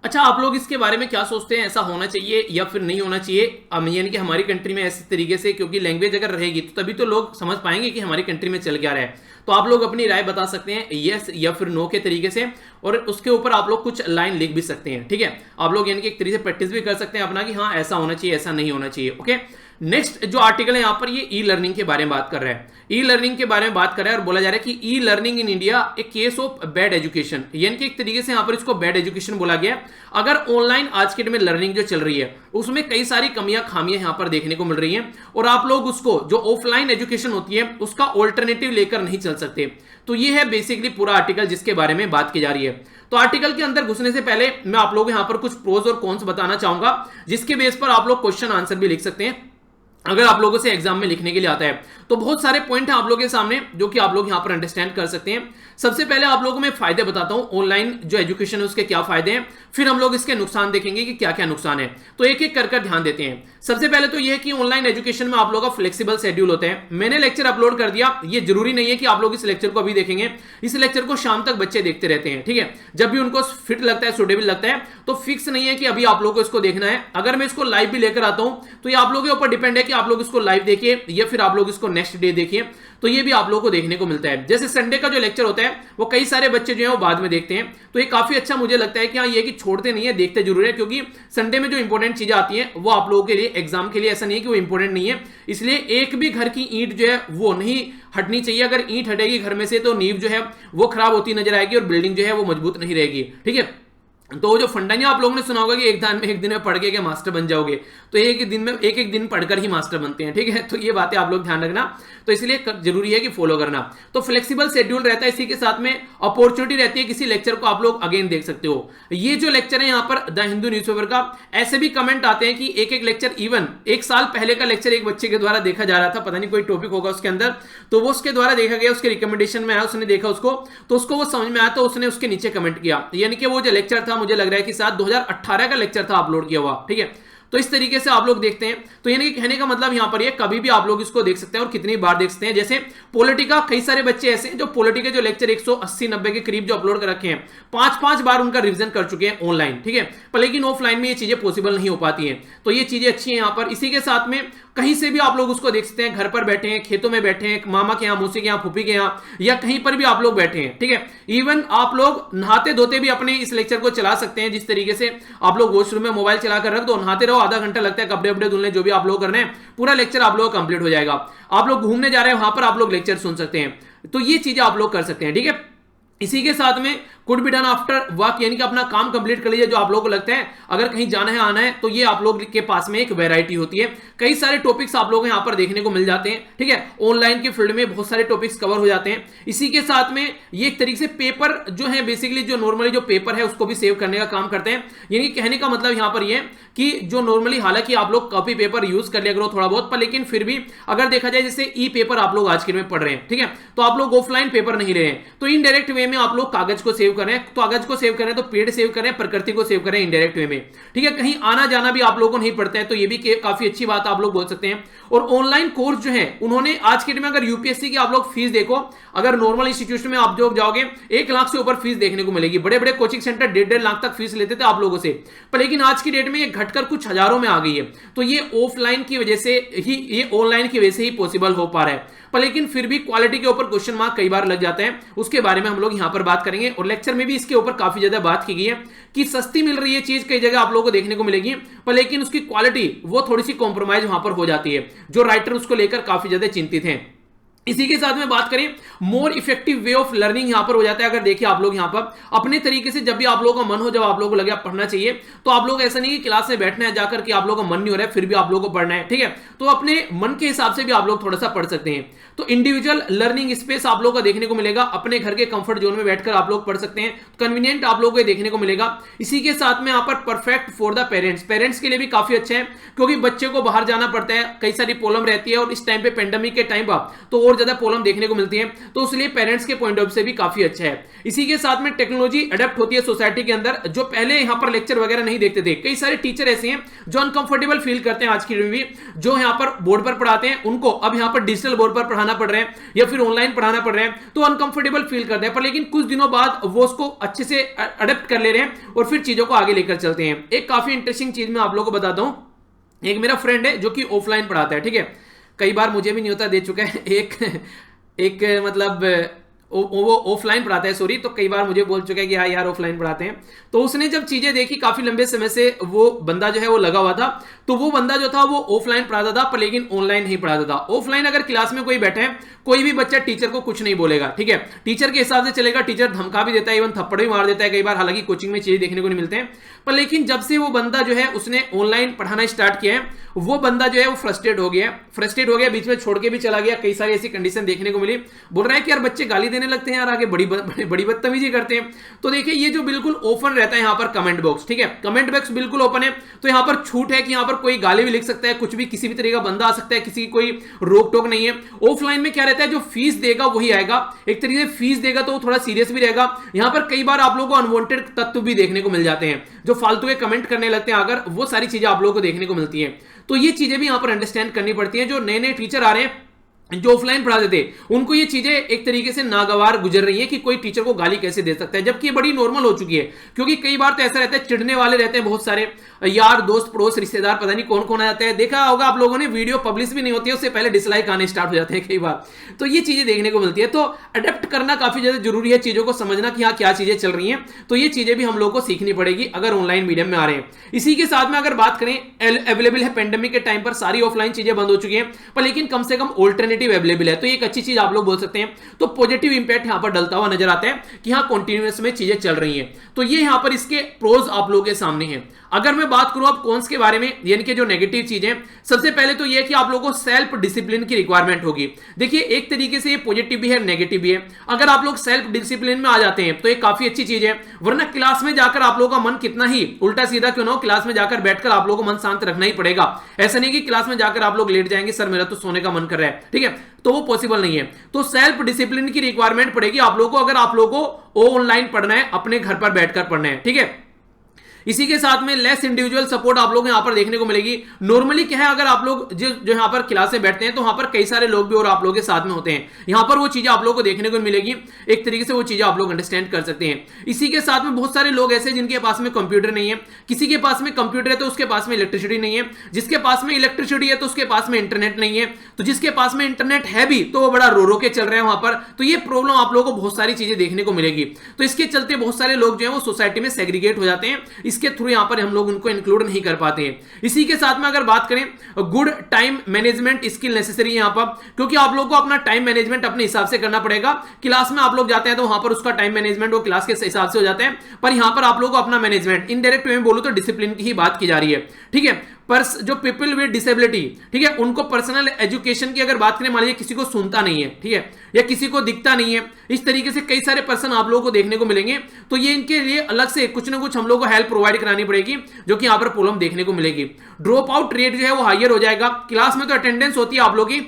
अच्छा, आप लोग इसके बारे में क्या सोचते हैं, ऐसा होना चाहिए या फिर नहीं होना चाहिए, यानी कि हमारी कंट्री में ऐसे तरीके से, क्योंकि लैंग्वेज अगर रहेगी तो तभी तो लोग समझ पाएंगे कि हमारी कंट्री में चल क्या रहा है। तो आप लोग अपनी राय बता सकते हैं यस या फिर नो के तरीके से, और उसके ऊपर आप लोग कुछ लाइन लिख भी सकते हैं। ठीक है, आप लोग यानी कि एक तरीके से प्रैक्टिस भी कर सकते हैं अपना कि हाँ ऐसा होना चाहिए, ऐसा नहीं होना चाहिए। ओके, नेक्स्ट जो आर्टिकल है यहाँ पर ये ई लर्निंग के बारे में बात कर रहा है। ई लर्निंग के बारे में बात कर रहा है और बोला जा रहा है कि e learning in India A case of bad education, यानी कि एक तरीके से यहाँ पर इसको बैड एजुकेशन बोला गया। अगर ऑनलाइन आज के डेट में लर्निंग जो चल रही है उसमें कई सारी कमियां खामियां यहाँ पर देखने को मिल रही हैं, और आप लोग उसको जो ऑफलाइन एजुकेशन होती है उसका ऑल्टरनेटिव लेकर नहीं चल सकते। तो ये है बेसिकली पूरा आर्टिकल जिसके बारे में बात की जा रही है। तो आर्टिकल के अंदर घुसने से पहले मैं आप लोगों को यहाँ पर कुछ प्रोज और कॉन्स बताना चाहूंगा, जिसके बेस पर आप लोग क्वेश्चन आंसर भी लिख सकते हैं अगर आप लोगों से एग्जाम में लिखने के लिए आता है। तो बहुत सारे पॉइंट हैं आप लोगों के सामने जो कि आप लोग यहां पर अंडरस्टैंड कर सकते हैं। सबसे पहले आप लोगों को मैं फायदे बताता हूं, ऑनलाइन जो एजुकेशन है उसके क्या फायदे हैं, फिर हम लोग इसके नुकसान देखेंगे कि क्या क्या नुकसान है। तो एक एक कर ध्यान देते हैं। सबसे पहले तो यह है कि ऑनलाइन एजुकेशन में आप लोगों का फ्लेक्सिबल शेड्यूल होता है। मैंने लेक्चर अपलोड कर दिया, ये जरूरी नहीं है कि आप लोग इस लेक्चर को अभी देखेंगे, इस लेक्चर को शाम तक बच्चे देखते रहते हैं। ठीक है, जब भी उनको फिट लगता है, सुटेबल लगता है, तो फिक्स नहीं है कि अभी आप लोगों को इसको देखना है। अगर मैं इसको लाइव भी लेकर आता हूं तो ये आप लोगों के ऊपर डिपेंड है कि आप लोग इसको लाइव देखिए या फिर आप लोग इसको नेक्स्ट डे देखिए। तो ये भी आप लोगों को देखने को मिलता है। जैसे संडे का जो लेक्चर होता है वो कई सारे बच्चे जो है वो बाद में देखते हैं, तो ये काफी अच्छा मुझे लगता है कि हाँ ये कि छोड़ते नहीं है, देखते जरूर है, क्योंकि संडे में जो इंपॉर्टेंट चीजें आती हैं वो आप लोगों के लिए एग्जाम के लिए ऐसा नहीं है कि वो इंपॉर्टेंट नहीं है। इसलिए एक भी घर की ईंट जो है वो नहीं हटनी चाहिए। अगर ईंट हटेगी घर में से तो नींव जो है वो खराब होती नजर आएगी और बिल्डिंग जो है वो मजबूत नहीं रहेगी। ठीक है, तो जो फंडानिया आप लोगों ने सुना होगा कि एक दिन में पढ़ के मास्टर बन जाओगे, तो एक एक दिन पढ़कर ही मास्टर बनते हैं। ठीक है, तो ये बातें आप लोग ध्यान रखना, तो इसलिए जरूरी है कि फॉलो करना। तो फ्लेक्सिबल शेड्यूल रहता है, इसी के साथ में अपॉर्चुनिटी रहती है, किसी लेक्चर को आप लोग अगेन देख सकते हो। ये जो लेक्चर है यहाँ पर द हिंदू न्यूज़पेपर का, ऐसे भी कमेंट आते हैं कि एक एक लेक्चर, इवन एक साल पहले का लेक्चर एक बच्चे के द्वारा देखा जा रहा था, पता नहीं कोई टॉपिक होगा उसके अंदर, तो वो उसके द्वारा देखा गया, उसके रिकमेंडेशन में आया, उसने देखा उसको, तो उसको वो समझ में आया, तो उसने उसके नीचे कमेंट किया। यानी कि वो जो लेक्चर था मुझे लग रहा है कि साथ 2018 का लेक्चर था अपलोड किया हुआ। ठीक है, तो इस तरीके से आप लोग देखते हैं। तो यानी कि कहने का मतलब यहां पर ये कभी भी आप लोग इसको देख सकते हैं और कितनी बार देख सकते हैं। जैसे पॉलिटी का कई सारे बच्चे ऐसे हैं जो पॉलिटी के जो लेक्चर 180-90 के करीब जो अपलोड कर रखे हैं, 5-5 बार उनका रिवीजन कर चुके हैं ऑनलाइन। ठीक है, पर लेकिन ऑफलाइन में ये चीजें पॉसिबल नहीं हो पाती हैं, तो ये चीजें अच्छी हैं यहां पर। इसी के साथ में कहीं से भी आप लोग उसको देख सकते हैं, घर पर बैठे हैं, खेतों में बैठे हैं, मामा के यहाँ, मौसी के यहाँ, फूफी के यहाँ, या कहीं पर भी आप लोग बैठे हैं। ठीक है, इवन आप लोग नहाते धोते भी अपने इस लेक्चर को चला सकते हैं। जिस तरीके से आप लोग वॉशरूम में मोबाइल चलाकर रख दो, नहाते रहो, आधा घंटा लगता है कपड़े वपड़े धुलने, जो भी आप लोग करने हैं, पूरा लेक्चर आप लोग कंप्लीट हो जाएगा। आप लोग घूमने जा रहे हैं, वहां पर आप लोग लेक्चर सुन सकते हैं। तो ये चीजें आप लोग कर सकते हैं। ठीक है, इसी के साथ में could be done after work, यानी कि अपना काम कंप्लीट कर लीजिए जो आप लोगों को लगता है, अगर कहीं जाना है आना है, तो ये आप लोग के पास में एक वैरायटी होती है। कई सारे टॉपिक्स आप लोग यहां पर देखने को मिल जाते हैं। ठीक है, ऑनलाइन के फील्ड में बहुत सारे टॉपिक्स कवर हो जाते हैं। इसी के साथ में ये एक तरीके से पेपर जो है, बेसिकली जो नॉर्मली जो पेपर है उसको भी सेव करने का काम करते हैं। यानी कहने का मतलब यहां पर ये कि जो नॉर्मली, हालांकि आप लोग कॉपी पेपर यूज कर लिया करो थोड़ा बहुत, पर लेकिन फिर भी अगर देखा जाए जैसे ई पेपर आप लोग आज के में पढ़ रहे हैं, ठीक है, तो आप लोग ऑफलाइन पेपर नहीं रहे हैं, तो इनडायरेक्ट वे में आप लोग कागज को सेव कर रहे हैं, कागज को सेव कर रहे हैं तो पेड़ सेव कर रहे हैं, प्रकृति को सेव कर रहे हैं इनडायरेक्ट वे में, ठीक है। कहीं आना जाना भी आप लोगों को नहीं पड़ता है, तो ये भी काफी अच्छी बात आप लोग बोल सकते हैं। और ऑनलाइन कोर्स जो है उन्होंने आज के डेट में, अगर यूपीएससी की आप लोग फीस देखो, अगर नॉर्मल इंस्टीट्यूशन में आप जो जाओगे 1 लाख से ऊपर फीस देखने को मिलेगी। बड़े बड़े कोचिंग सेंटर 1.5 लाख तक फीस लेते थे आप लोगों से, पर लेकिन आज की डेट में ये घटकर कुछ हजारों में आ गई है। तो ये ऑफलाइन की वजह से ही, ये ऑनलाइन की वजह से ही पॉसिबल हो पा रहा है, पर लेकिन फिर भी क्वालिटी के ऊपर क्वेश्चन मार्क कई बार लग जाते हैं। उसके बारे में हम लोग यहां पर बात करेंगे, और लेक्चर में भी इसके ऊपर काफी ज्यादा बात की गई है कि सस्ती मिल रही है चीज, कई जगह आप लोगों को देखने को मिलेगी, पर लेकिन उसकी क्वालिटी वो थोड़ी सी कॉम्प्रोमाइज वहां पर हो जाती है, जो राइटर उसको लेकर काफी ज्यादा चिंतित हैं। इसी के साथ में बात करें, more effective way of learning यहां पर हो जाता है। अगर देखिए आप लोग यहां पर अपने तरीके से, जब भी आप लोगों का मन हो, जब आप लोगों को लगे आप पढ़ना चाहिए, तो आप लोग ऐसा नहीं कि क्लास में बैठना है जाकर कि आप लोगों का मन नहीं हो रहा है फिर भी आप लोगों को पढ़ना है, ठीक है, तो अपने मन के हिसाब से भी आप लोग थोड़ा सा पढ़ सकते हैं। तो इंडिविजुअल लर्निंग स्पेस आप लोग का देखने को मिलेगा, अपने घर के कंफर्ट जोन में बैठकर आप लोग पढ़ सकते हैं, कन्वीनियंट आप लोगों को देखने को मिलेगा। इसी के साथ में यहां पर perfect for the parents, parents के लिए भी काफी अच्छे हैं, क्योंकि बच्चे को बाहर जाना पड़ता है, कई सारी प्रॉब्लम रहती है, और इस टाइम पे पेंडेमिक के टाइम पर तो और ज्यादा प्रॉब्लम देखने को मिलती है, तो इसलिए पेरेंट्स के पॉइंट ऑफ से भी काफी अच्छा है। इसी के साथ में टेक्नोलॉजी अडेप्ट होती है सोसाइटी के अंदर, जो पहले यहां पर लेक्चर वगैरह नहीं देखते थे। कई सारे टीचर ऐसे हैं जो अनकंफर्टेबल फील करते हैं आज की डेट में, जो यहां पर बोर्ड पर पढ़ाते हैं, उनको अब यहां पर डिजिटल बोर्ड पर पढ़ाना पड़ रहा है या फिर ऑनलाइन पढ़ाना पड़ रहा है, तो अनकंफर्टेबल फील करते हैं, पर लेकिन कुछ दिनों बाद वो उसको अच्छे से अडेप्ट कर ले रहे हैं और फिर चीजों को आगे लेकर चलते हैं। एक काफी इंटरेस्टिंग चीज मैं आप लोगों को बताता हूं। एक मेरा फ्रेंड है जो कि ऑफलाइन पढ़ाता है, ठीक है, कई बार मुझे भी न्योता दे चुका है, एक मतलब वो ऑफलाइन पढ़ाता है, सॉरी, तो कई बार मुझे बोल चुका है कि हाँ यार ऑफलाइन पढ़ाते हैं। तो उसने जब चीजें देखी, काफी लंबे समय से वो बंदा जो है वो लगा हुआ था, तो वो बंदा जो था वो ऑफलाइन पढ़ाता था, पर लेकिन ऑनलाइन नहीं पढ़ाता था। ऑफलाइन अगर क्लास में कोई बैठे, कोई भी बच्चा टीचर को कुछ नहीं बोलेगा, ठीक है, टीचर के हिसाब से चलेगा, टीचर धमका भी देता है, इवन थप्पड़ भी मार देता है कई बार, हालांकि कोचिंग में चीजें देखने को नहीं मिलते हैं। पर लेकिन जब से वो बंदा जो है उसने ऑनलाइन पढ़ाना स्टार्ट किया है, वो बंदा जो है वो फ्रस्ट्रेट हो गया, बीच में छोड़ के भी चला गया, कई सारी ऐसी कंडीशन देखने को मिली। बोल रहा है कि यार बच्चे गाली देने लगते हैं यार, आगे बड़ी बदतमीजी करते हैं। तो देखिए ये जो बिल्कुल ओपन रहता है यहाँ पर कमेंट बॉक्स, ठीक है, कमेंट बॉक्स बिल्कुल ओपन है, तो यहाँ पर छूट है कि यहाँ पर कोई गाली भी लिख सकता है, कुछ भी किसी भी तरीके का बंदा आ सकता है, किसी की कोई रोक टोक नहीं है। ऑफलाइन में क्या रहता है, जो फीस देगा वही आएगा, एक तरीके से फीस देगा तो वो थोड़ा सीरियस भी रहेगा। यहाँ पर कई बार आप लोगों को अनवांटेड तत्व भी देखने को मिल जाते हैं, जो फालतू के कमेंट करने लगते हैं, अगर वो सारी चीजें आप लोगों को देखने को मिलती हैं। तो ये चीजें भी यहाँ पर अंडरस्टैंड करनी पड़ती हैं। जो नए नए टीचर आ रहे हैं जो ऑफलाइन पढ़ाते थे, उनको ये चीजें एक तरीके से नागवार गुजर रही है कि कोई टीचर को गाली कैसे दे सकता है, जबकि ये बड़ी नॉर्मल हो चुकी है। क्योंकि कई बार तो ऐसा रहता है, चिढ़ने वाले रहते हैं बहुत सारे यार दोस्त पड़ोस रिश्तेदार, पता नहीं कौन कौन आ जाते हैं। देखा होगा आप लोगों ने, वीडियो पब्लिश भी नहीं होती है उससे पहले डिसलाइक आने स्टार्ट हो जाते हैं कई बार, तो ये चीजें देखने को मिलती है। तो अडेप्ट करना काफी ज्यादा जरूरी है, चीजों को समझना कि हाँ क्या चीजें चल रही हैं, तो ये चीजें भी हम लोग को सीखनी पड़ेगी अगर ऑनलाइन मीडियम में आ रहे हैं। इसी के साथ में अगर बात करें, अवेलेबल है, पेंडेमिक के टाइम पर सारी ऑफलाइन चीजें बंद हो चुकी हैं, पर लेकिन कम से कम ऑल्टरनेटिव अवेलेबल है, तो एक अच्छी चीज आप लोग बोल सकते हैं। तो पॉजिटिव इंपैक्ट यहां पर डलता हुआ नजर आता है कि हाँ कंटिन्यूअस में चीजें चल रही हैं। तो ये यहां पर इसके प्रोज आप लोगों के सामने हैं। अगर मैं बात करूं अब कॉन्स के बारे में, यानी कि जो नेगेटिव चीजें, सबसे पहले तो ये कि आप लोगों को सेल्फ डिसिप्लिन की रिक्वायरमेंट होगी। देखिए एक तरीके से ये पॉजिटिव भी है, नेगेटिव भी है। अगर आप लोग सेल्फ डिसिप्लिन में आ जाते हैं तो ये काफी अच्छी चीज है, वरना क्लास में जाकर आप लोगों का मन कितना ही उल्टा सीधा क्यों ना हो, क्लास में जाकर बैठकर आप लोगों को मन शांत रखना ही पड़ेगा। ऐसा नहीं कि क्लास में जाकर आप लोग लेट जाएंगे, सर मेरा तो सोने का मन कर रहा है, ठीक है, तो वो पॉसिबल नहीं है। तो सेल्फ डिसिप्लिन की रिक्वायरमेंट पड़ेगी आप लोगों को, अगर आप लोगों को ऑनलाइन पढ़ना है, अपने घर पर बैठकर पढ़ना है, ठीक है। इसी के साथ में लेस इंडिविजुअल सपोर्ट आप लोग यहां पर देखने को मिलेगी। नॉर्मली क्या है, अगर आप लोग जो यहां पर क्लास में बैठते हैं तो वहां पर कई सारे लोग भी और आप लोगों के साथ में होते हैं, यहां पर वो चीजें आप लोगों को देखने को मिलेगी, एक तरीके से वो चीजें आप लोग अंडरस्टैंड कर सकते हैं। इसी के साथ में बहुत सारे लोग ऐसे जिनके पास में कंप्यूटर नहीं है, किसी के पास में कंप्यूटर है तो उसके पास में इलेक्ट्रिसिटी नहीं है, जिसके पास में इलेक्ट्रिसिटी है तो उसके पास में इंटरनेट नहीं है, तो जिसके पास में इंटरनेट है भी तो वो बड़ा रो रो के चल रहे हैं वहां पर। तो ये प्रॉब्लम आप लोगों को बहुत सारी चीजें देखने को मिलेगी। तो इसके चलते बहुत सारे लोग जो है वो सोसाइटी में सेग्रीगेट हो जाते हैं, इसके थ्रू यहां पर हम लोग उनको इंक्लूड नहीं कर पाते हैं। इसी के साथ में अगर बात करें, good time management skill necessary है यहां पर, क्योंकि आप लोगों को अपना टाइम मैनेजमेंट अपने हिसाब से करना पड़ेगा। क्लास में आप लोग जाते हैं तो वहां पर उसका टाइम मैनेजमेंट वो क्लास के हिसाब से हो जाता है, पर यहां पर आप लोगों को अपना मैनेजमेंट, इनडायरेक्ट वे में बोलूं तो डिसिप्लिन की ही बात की जा रही है, ठीक है। पर जो पीपल विद डिसेबिलिटी, ठीक है, उनको पर्सनल एजुकेशन की अगर बात करें, मान लीजिए किसी को सुनता नहीं है, ठीक है, या किसी को दिखता नहीं है, इस तरीके से कई सारे पर्सन आप लोगों को देखने को मिलेंगे, तो ये इनके लिए अलग से कुछ ना कुछ हम लोग को हेल्प प्रोवाइड करानी पड़ेगी, जो कि यहां पर प्रॉब्लम देखने को मिलेगी। ड्रॉप आउट रेट जो है वो हायर हो जाएगा। क्लास में तो अटेंडेंस होती है आप लोग की,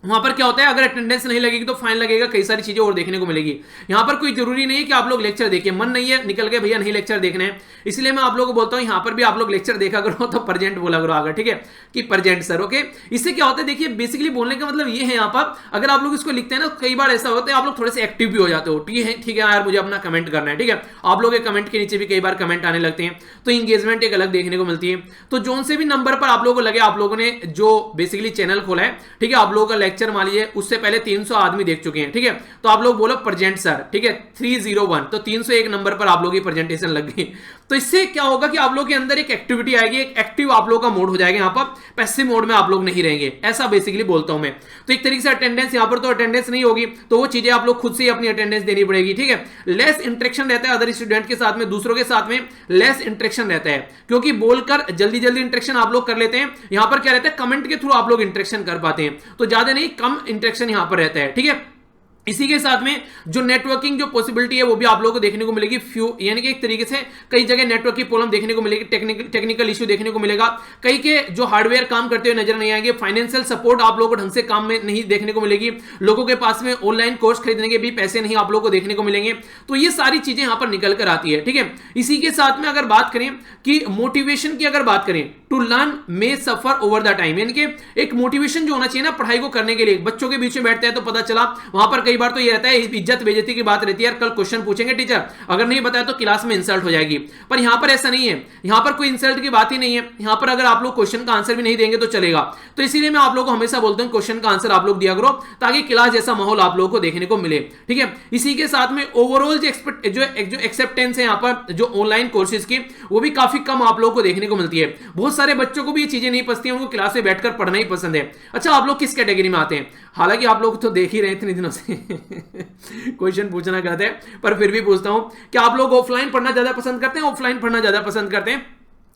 वहां पर क्या होता है, अगर अटेंडेंस नहीं लगेगी तो फाइन लगेगा, कई सारी चीजें और देखने को मिलेगी। यहां पर कोई जरूरी नहीं है कि आप लोग लेक्चर देखिए, मन नहीं है निकल के भैया नहीं लेक्चर देखने हैं, इसलिए मैं आप लोगों को बोलता हूं यहां पर भी आप लोग लेक्चर देखा करो तो प्रेजेंट बोला करो आगे, ठीक है कि प्रेजेंट सर। ओके, इससे क्या होता है देखिए, बेसिकली बोलने का मतलब ये है, यहां पर अगर आप लोग इसको लिखते हैं ना, कई बार ऐसा होता है आप लोग थोड़े से एक्टिव भी हो जाते हो, ठीक है यार मुझे अपना कमेंट करना है, ठीक है, आप लोग के कमेंट के नीचे भी कई बार कमेंट आने लगते हैं, तो इंगेजमेंट एक अलग देखने को मिलती है। तो जोन से भी नंबर पर आप लोगों को लगे, आप लोगों ने जो बेसिकली चैनल खोला है, ठीक है, आप लोगों का लेक्चर मान लीजिए उससे पहले 300 आदमी देख चुके हैं, ठीक है, तो आप लोग बोलो प्रेजेंट सर, ठीक है 301, तो 301 नंबर पर आप लोगों की प्रेजेंटेशन लग गई। तो इससे क्या होगा कि आप लोगों के अंदर एक एक्टिविटी आएगी, एक एक्टिव आप लोगों का मोड हो जाएगा, यहां पर पैसिव मोड में आप लोग नहीं रहेंगे, ऐसा बेसिकली बोलता हूं मैं। तो एक तरीके से अटेंडेंस यहां पर तो अटेंडेंस नहीं होगी, तो वो चीजें आप लोग खुद से ही अपनी अटेंडेंस देनी पड़ेगी, ठीक है। लेस इंटरेक्शन रहता है अदर स्टूडेंट के साथ में, दूसरों के साथ में लेस इंटरेक्शन रहता है, क्योंकि बोलकर जल्दी जल्दी इंटरेक्शन आप लोग कर लेते हैं, यहां पर क्या रहता है कमेंट के थ्रू आप लोग इंटरेक्शन कर पाते हैं, तो ज्यादा नहीं कम इंटरेक्शन यहां पर रहता है, ठीक है। इसी के साथ में जो नेटवर्किंग जो पॉसिबिलिटी है वो भी आप लोगों को देखने को मिलेगी, फ्यू यानी कि एक तरीके से कई जगह नेटवर्क की प्रॉब्लम देखने को मिलेगी, टेक्निकल इशू देखने को मिलेगा, कई के जो हार्डवेयर काम करते हुए नजर नहीं आएंगे, फाइनेंशियल सपोर्ट आप लोगों को ढंग से काम में नहीं देखने को मिलेगी, लोगों के पास में ऑनलाइन कोर्स खरीदने के भी पैसे नहीं आप लोगों को देखने को मिलेंगे, तो ये सारी चीजें यहां पर निकल कर आती है, ठीक है। इसी के साथ में अगर बात करें कि मोटिवेशन की अगर बात करें, to learn may suffer over the time, यानी कि एक मोटिवेशन जो होना चाहिए ना पढ़ाई को करने के लिए, बच्चों के बीच में बैठते हैं तो पता चला वहां पर कई बार तो ये रहता है इज्जत बेइज्जती की बात रहती है, यार कल क्वेश्चन पूछेंगे टीचर, अगर नहीं बताया तो क्लास में इंसल्ट हो जाएगी, पर यहां पर ऐसा नहीं है, यहां पर कोई इंसल्ट की बात ही नहीं है, यहां पर अगर आप लोग क्वेश्चन का आंसर भी नहीं देंगे तो चलेगा। तो इसीलिए मैं आप लोगों को हमेशा बोलता हूं क्वेश्चन का आंसर आप लोग दिया करो, ताकि क्लास जैसा माहौल आप लोगों को देखने को मिले, ठीक है। इसी के साथ में ओवरऑल जो एक्सेप्टेंस है यहां पर जो ऑनलाइन कोर्सेज की, वो भी काफी कम आप लोगों को देखने को मिलती है। बहुत सारे बच्चों को भी ये चीजें नहीं पसंद, उनको क्लास में बैठकर पढ़ना ही पसंद है। अच्छा, आप लोग किस कैटेगरी में आते हैं? हालांकि आप लोग तो देख ही रहे इतने दिनों से क्वेश्चन पूछना गलत है, पर फिर भी पूछता हूं कि आप लोग ऑफलाइन पढ़ना ज्यादा पसंद करते हैं, ऑफलाइन पढ़ना ज्यादा पसंद करते हैं?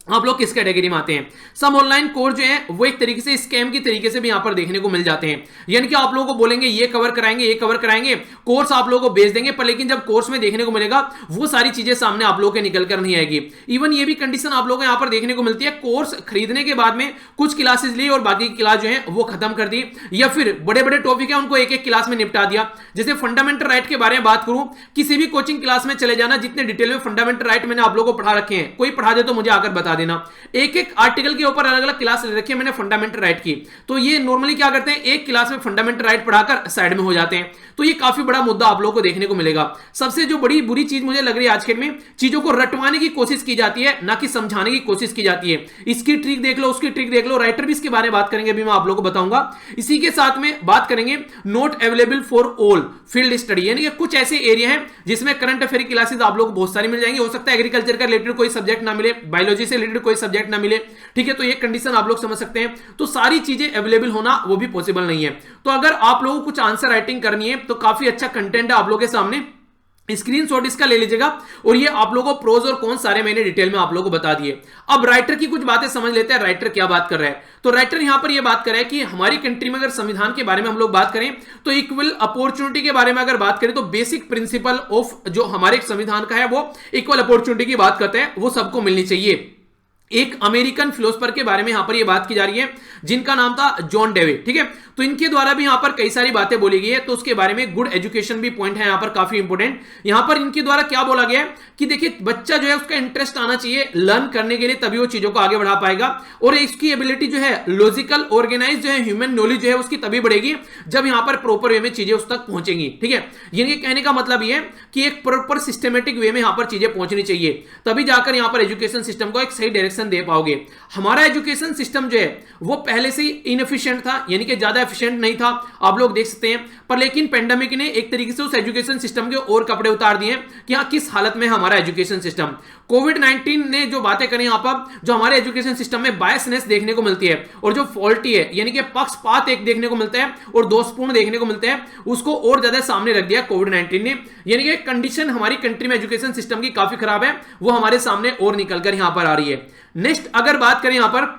आप लोग किस कैटेगरी में आते हैं? सब ऑनलाइन कोर्स जो है वो एक तरीके से स्कैम की तरीके से भी यहां पर देखने को मिल जाते हैं, यानी कि आप लोगों को बोलेंगे ये कवर कराएंगे, ये कवर कराएंगे, कोर्स आप लोगों को भेज देंगे, पर लेकिन जब कोर्स में देखने को मिलेगा वो सारी चीजें सामने आप लोगों के निकल कर नहीं आएगी। इवन ये भी कंडीशन आप लोगों को यहां पर देखने को मिलती है, कोर्स खरीदने के बाद में कुछ क्लासेस ली और बाकी की क्लास जो है वो खत्म कर दी, या फिर बड़े बड़े टॉपिक है उनको एक एक क्लास में निपटा दिया। जैसे फंडामेंटल राइट के बारे में बात करूं, किसी भी कोचिंग क्लास में चले जाना, जितने डिटेल में फंडामेंटल राइट मैंने आप लोगों को पढ़ा रखे हैं, कोई पढ़ा दे तो मुझे आकर बता देना। एक एक आर्टिकल के ऊपर अलग अलग क्लास ले रखी है मैंने फंडामेंटल राइट की, तो ये नॉर्मली क्या करते हैं एक क्लास में फंडामेंटल राइट पढ़ाकर साइड में हो जाते हैं, तो ये काफी बड़ा मुद्दा आप लोगों को देखने को मिलेगा। सबसे जो बड़ी बुरी चीज मुझे लग रही है आज के में, चीजों को रटवाने की कोशिश की जाती है, ना कि समझाने की कोशिश की जाती है। इसकी ट्रिक देख लो, उसकी ट्रिक देख लो, राइटर भी इसके बारे में बात करेंगे, अभी मैं आप लोगों को बताऊंगा। इसी के साथ में बात करेंगे not available for all field study, यानी कि कुछ ऐसे एरिया हैं जिसमें करंट अफेयर की क्लासेस आप लोग बहुत सारी मिल जाएंगी। हो सकता है एग्रीकल्चर का रिलेटेड कोई सब्जेक्ट ना मिले, बायोलॉजी से रिलेटेड कोई सब्जेक्ट ना मिले, ठीक है, तो ये कंडीशन आप लोग समझ सकते हैं। तो सारी चीजें अवेलेबल होना वो भी पॉसिबल नहीं है। तो अगर आप लोगों को कुछ आंसर राइटिंग करनी है तो काफी अच्छा कंटेंट है आप लोगों के सामने, स्क्रीनशॉट इसका ले लीजिएगा, और ये आप लोगों को प्रोज और कौन सारे मैंने डिटेल में आप लोगों को बता दिए। अब राइटर की कुछ बातें समझ लेते हैं, राइटर क्या बात कर रहा है। तो राइटर यहां पर ये बात कर रहा है कि हमारी कंट्री में अगर संविधान के बारे में हम लोग बात करें तो इक्वल अपॉर्चुनिटी के बारे में अगर बात करें तो बेसिक प्रिंसिपल ऑफ जो हमारे संविधान का है वो इक्वल अपॉर्चुनिटी की बात करते हैं, वो सबको मिलनी चाहिए। एक अमेरिकन फिलोसफर के बारे में यहां पर यह बात की जा रही है जिनका नाम था जॉन डेवे, ठीक है, तो इनके द्वारा भी यहां पर कई सारी बातें बोली गई है, तो उसके बारे में गुड एजुकेशन भी पॉइंट है यहां पर काफी इंपॉर्टेंट। यहां पर इनके द्वारा क्या बोला गया है कि देखिए बच्चा जो है उसका इंटरेस्ट आना चाहिए लर्न करने के लिए, तभी वो चीजों को आगे बढ़ा पाएगा, और इसकी एबिलिटी जो है लॉजिकल ऑर्गेनाइज जो है ह्यूमन नॉलेज जो है उसकी तभी बढ़ेगी जब यहां पर प्रॉपर वे में चीजें उस तक पहुंचेंगी, ठीक है। यानी कहने का मतलब ये है कि एक प्रॉपर सिस्टमेटिक वे में यहां पर चीजें पहुंचनी चाहिए, तभी जाकर यहां पर एजुकेशन सिस्टम को एक सही डायरेक्शन दे पाओगे। हमारा एजुकेशन सिस्टम जो है वो पहले से ही इनएफिशिएंट था, यानी कि ज्यादा एफिशिएंट नहीं था, आप लोग देख सकते हैं, पर लेकिन पेंडेमिक ने एक तरीके से उस एजुकेशन सिस्टम के और कपड़े उतार दिए कि हाँ किस हालत में हमारा एजुकेशन सिस्टम। कोविड-19 ने जो बातें करी यहां पर, जो हमारे एजुकेशन सिस्टम में बायसनेस देखने को मिलती है और जो फॉल्टी है, यानी कि पक्षपात एक देखने को मिलता है और दोषपूर्ण देखने को मिलते हैं, उसको और ज्यादा सामने रख दिया कोविड-19 ने। यानी कि कंडीशन हमारी कंट्री में एजुकेशन सिस्टम की काफी खराब है, वो हमारे सामने और निकलकर यहां पर आ रही है। नेक्स्ट अगर बात करें यहां पर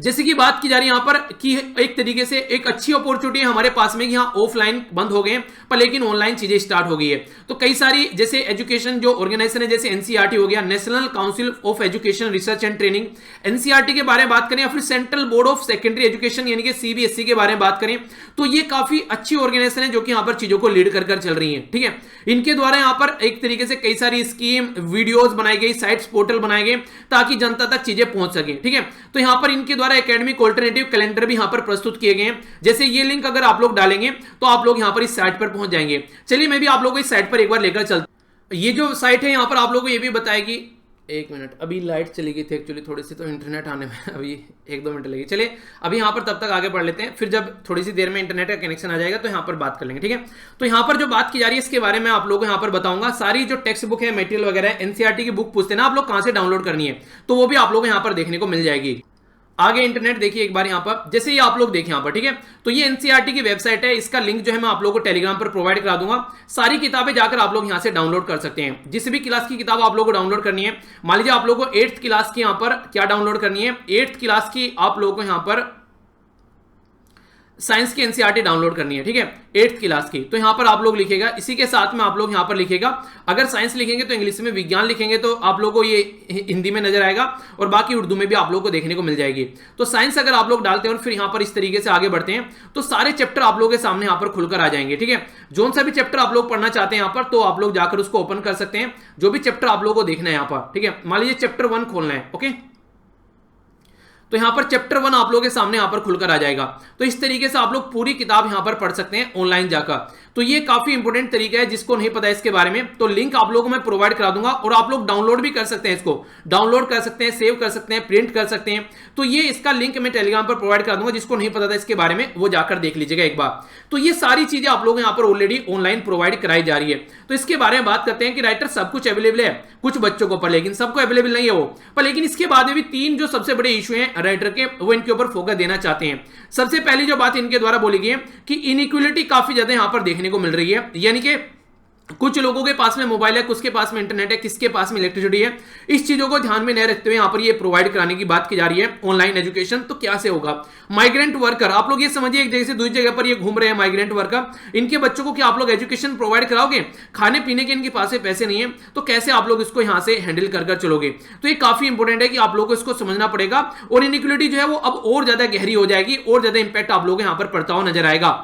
जैसे कि बात की जा रही है यहाँ पर कि एक तरीके से एक अच्छी अपॉर्चुनिटी है हमारे पास में कि यहाँ ऑफलाइन बंद हो गए पर लेकिन ऑनलाइन चीजें स्टार्ट हो गई है। तो कई सारी जैसे एजुकेशन जो ऑर्गेनाइजेशन है जैसे एनसीईआरटी हो गया, national council of education research and training, NCERT के बारे में बात करें या फिर central board of secondary education यानी कि सीबीएसई के बारे में बात करें, तो ये काफी अच्छी ऑर्गेनाइजेशन है जो कि यहाँ पर चीजों को लीड कर चल रही है। ठीक है, इनके द्वारा यहाँ पर एक तरीके से कई सारी स्कीम, वीडियोस बनाई गई, साइट्स, पोर्टल बनाए गए ताकि जनता तक चीजें पहुंच सके। ठीक है, तो यहाँ पर इनके द्वारा एकेडमिक ऑल्टरनेटिव कैलेंडर भी यहाँ पर प्रस्तुत किए गए हैं। जैसे ये लिंक अगर आप लोग डालेंगे तो आप लोग यहाँ पर इस साइट पर पहुंच जाएंगे। चलिए मैं भी आप लोगों को इस साइट पर एक बार लेकर चलता। ये जो साइट है यहाँ पर आप लोगों को ये भी बताएगी, एक मिनट, अभी लाइट चली गई थी एक्चुअली थोड़ी सी, तो इंटरनेट आने में अभी 1-2 मिनट लगी। चलिए अभी यहाँ पर तब तक आगे बढ़ लेते हैं, फिर जब थोड़ी सी देर में इंटरनेट का कनेक्शन आ जाएगा तो यहाँ पर बात कर लेंगे। ठीक है, तो यहाँ पर जो बात की जा रही है इसके बारे में आप लोगों को यहाँ पर बताऊंगा। सारी जो टेक्स्ट बुक है, मटेरियल वगैरह है, एनसीईआरटी की बुक पूछते हैं ना आप लोग कहाँ से डाउनलोड करनी है, तो वो भी आप लोग यहाँ पर देखने को मिल जाएगी। आगे इंटरनेट देखिए एक बार यहाँ पर, जैसे ये आप लोग देखें यहाँ पर। ठीक है, तो ये एनसीईआरटी की वेबसाइट है, इसका लिंक जो है मैं आप लोगों को टेलीग्राम पर प्रोवाइड करा दूंगा। सारी किताबें जाकर आप लोग यहाँ से डाउनलोड कर सकते हैं। जिस भी क्लास की किताब आप लोगों को डाउनलोड करनी है, मान लीजिए आप लोगों को 8th क्लास की यहाँ पर क्या डाउनलोड करनी है, 8th क्लास की आप लोगों को यहाँ पर साइंस की एनसीईआरटी डाउनलोड करनी है। ठीक है, 8th क्लास की, तो यहां पर आप लोग लिखेगा, इसी के साथ में आप लोग यहां पर लिखेगा, अगर साइंस लिखेंगे तो इंग्लिश में, विज्ञान लिखेंगे तो आप लोगों को ये हिंदी में नजर आएगा और बाकी उर्दू में भी आप लोगों को देखने को मिल जाएगी। तो साइंस अगर आप लोग डालते हैं और फिर यहां पर इस तरीके से आगे बढ़ते हैं तो सारे चैप्टर आप लोगों के सामने यहां पर खुलकर आ जाएंगे। ठीक है, जो सा भी चैप्टर आप लोग पढ़ना चाहते हैं यहां पर, तो आप लोग जाकर उसको ओपन कर सकते हैं, जो भी चैप्टर आप लोगों को देखना है यहां पर। ठीक है, मान लीजिए चैप्टर 1 खोलना है, ओके, तो यहां पर चैप्टर 1 आप लोगों के सामने यहां पर खुलकर आ जाएगा। तो इस तरीके से आप लोग पूरी किताब यहां पर पढ़ सकते हैं ऑनलाइन जाकर। तो ये काफी इंपॉर्टेंट तरीका है, जिसको नहीं पता इसके बारे में तो लिंक आप लोगों को मैं प्रोवाइड करा दूंगा और आप लोग डाउनलोड भी कर सकते हैं, इसको डाउनलोड कर सकते हैं, सेव कर सकते हैं, प्रिंट कर सकते हैं। तो ये इसका लिंक मैं टेलीग्राम पर प्रोवाइड करा दूंगा, जिसको नहीं पता था इसके बारे में वो जाकर देख लीजिएगा एक बार। तो ये सारी चीजें आप लोग यहाँ पर ऑलरेडी ऑनलाइन प्रोवाइड कराई जा रही है। तो इसके बारे में बात करते हैं कि राइटर सब कुछ अवेलेबल है कुछ बच्चों को, पर लेकिन सबको अवेलेबल नहीं है वो, पर लेकिन इसके बाद में भी 3 जो सबसे बड़े इशू हैं राइटर के, वो इनके ऊपर फोकस देना चाहते हैं। सबसे पहली जो बात इनके द्वारा बोली गई है कि इनइक्वालिटी काफी ज्यादा यहां पर देखने को मिल रही है, यानी कि कुछ लोगों के पास में मोबाइल है, कुछ के पास में इंटरनेट है, किसके पास में इलेक्ट्रिसिटी है। इस चीजों को ध्यान में नहीं रखते हुए यहां पर ये प्रोवाइड कराने की बात की जा रही है ऑनलाइन एजुकेशन। तो क्या से होगा, माइग्रेंट वर्कर, आप लोग ये समझिए एक जगह से दूसरी जगह पर ये घूम रहे हैं माइग्रेंट वर्कर, इनके बच्चों को क्या आप लोग एजुकेशन प्रोवाइड कराओगे? खाने पीने के इनके पास पैसे नहीं है, तो कैसे आप लोग इसको यहां से हैंडल कर चलोगे? तो ये काफी इंपॉर्टेंट है कि आप लोगों को इसको समझना पड़ेगा और इनइक्वालिटी जो है वो अब और ज्यादा गहरी हो जाएगी और ज्यादा इंपैक्ट आप लोग यहां पर पड़ता हुआ नजर आएगा।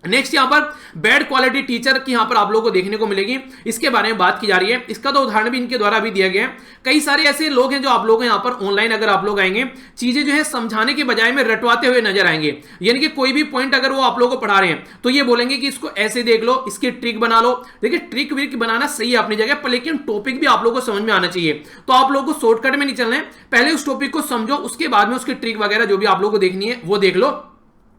नेक्स्ट यहां पर बैड क्वालिटी टीचर की यहां पर आप लोगों को देखने को मिलेगी, इसके बारे में बात की जा रही है। इसका तो उदाहरण भी इनके द्वारा भी दिया गया है। कई सारे ऐसे लोग हैं जो आप लोग यहां पर ऑनलाइन अगर आप लोग आएंगे, चीजें जो है समझाने के बजाय में रटवाते हुए नजर आएंगे। यानी कि कोई भी पॉइंट अगर वो आप लोगों को पढ़ा रहे हैं तो ये बोलेंगे कि इसको ऐसे देख लो, इसकी ट्रिक बना लो। देखिए ट्रिक विक बनाना सही है अपनी जगह पर, लेकिन टॉपिक भी आप लोगों को समझ में आना चाहिए। तो आप लोगों को शॉर्टकट में नहीं चलना है, पहले उस टॉपिक को समझो, उसके बाद में उसकी ट्रिक वगैरह जो भी आप लोगों को देखनी है वो देख लो,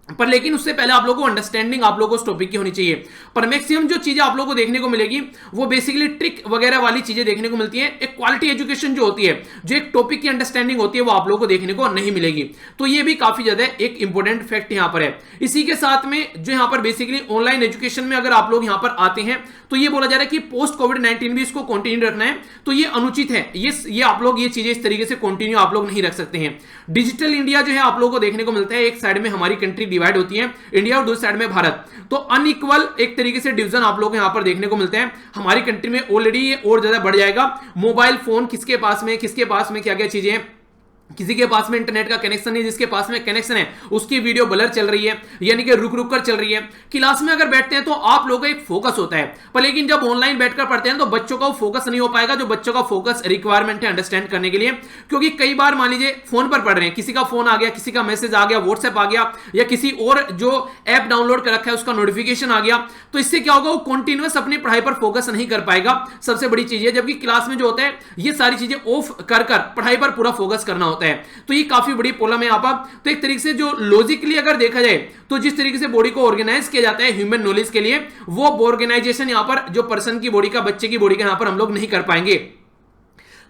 पर लेकिन उससे पहले आप लोगों को अंडरस्टैंडिंग आप लोगों को उस टॉपिक की होनी चाहिए। पर मैक्सिमम जो चीजें आप लोगों को देखने को मिलेगी वो बेसिकली ट्रिक वगैरह वाली चीजें देखने को मिलती है। एक क्वालिटी एजुकेशन जो होती है, जो एक टॉपिक की अंडरस्टैंडिंग होती है, वो आप लोगों को देखने को नहीं मिलेगी। तो ये भी काफी ज्यादा एक इंपॉर्टेंट फैक्ट यहां पर है। इसी के साथ में जो यहां पर बेसिकली ऑनलाइन एजुकेशन में अगर आप लोग यहां पर आते हैं तो ये बोला जा रहा है कि पोस्ट कोविड-19 भी इसको कंटिन्यू रखना है, तो ये अनुचित है। ये आप लोग ये चीजें इस तरीके से कंटिन्यू आप लोग नहीं रख सकते हैं। डिजिटल इंडिया जो है आप लोगों को देखने को मिलता है, एक साइड में हमारी कंट्री डिवाइड होती है इंडिया और दूसरी साइड में भारत, तो अनइक्वल एक तरीके से डिवीजन आप लोग यहां पर देखने को मिलते हैं। हमारी कंट्री में ऑलरेडी ये और ज्यादा बढ़ जाएगा। मोबाइल फोन किसके पास में क्या क्या चीजें हैं, किसी के पास में इंटरनेट का कनेक्शन नहीं, जिसके पास में कनेक्शन है उसकी वीडियो ब्लर चल रही है, यानी कि रुक रुक कर चल रही है। क्लास में अगर बैठते हैं तो आप लोगों का एक फोकस होता है, पर लेकिन जब ऑनलाइन बैठकर पढ़ते हैं तो बच्चों का फोकस नहीं हो पाएगा, जो बच्चों का फोकस रिक्वायरमेंट है अंडरस्टैंड करने के लिए। क्योंकि कई बार मान लीजिए फोन पर पढ़ रहे हैं, किसी का फोन आ गया, किसी का मैसेज आ गया, व्हाट्सएप आ गया, या किसी और जो ऐप डाउनलोड कर रखा है उसका नोटिफिकेशन आ गया, तो इससे क्या होगा, वो कंटिन्यूअस अपनी पढ़ाई पर फोकस नहीं कर पाएगा। सबसे बड़ी चीज है, जबकि क्लास में जो होता है ये सारी चीजें ऑफ कर पढ़ाई पर पूरा फोकस करना होता है। तो ये काफी बड़ी प्रॉब्लम है यहां पर। तो एक तरीके से जो लॉजिकली अगर देखा जाए तो जिस तरीके से बॉडी को ऑर्गेनाइज किया जाता है ह्यूमन नॉलेज के लिए, वो ऑर्गेनाइजेशन यहां पर जो पर्सन की बॉडी का, बच्चे की बॉडी का यहां पर हम लोग नहीं कर पाएंगे।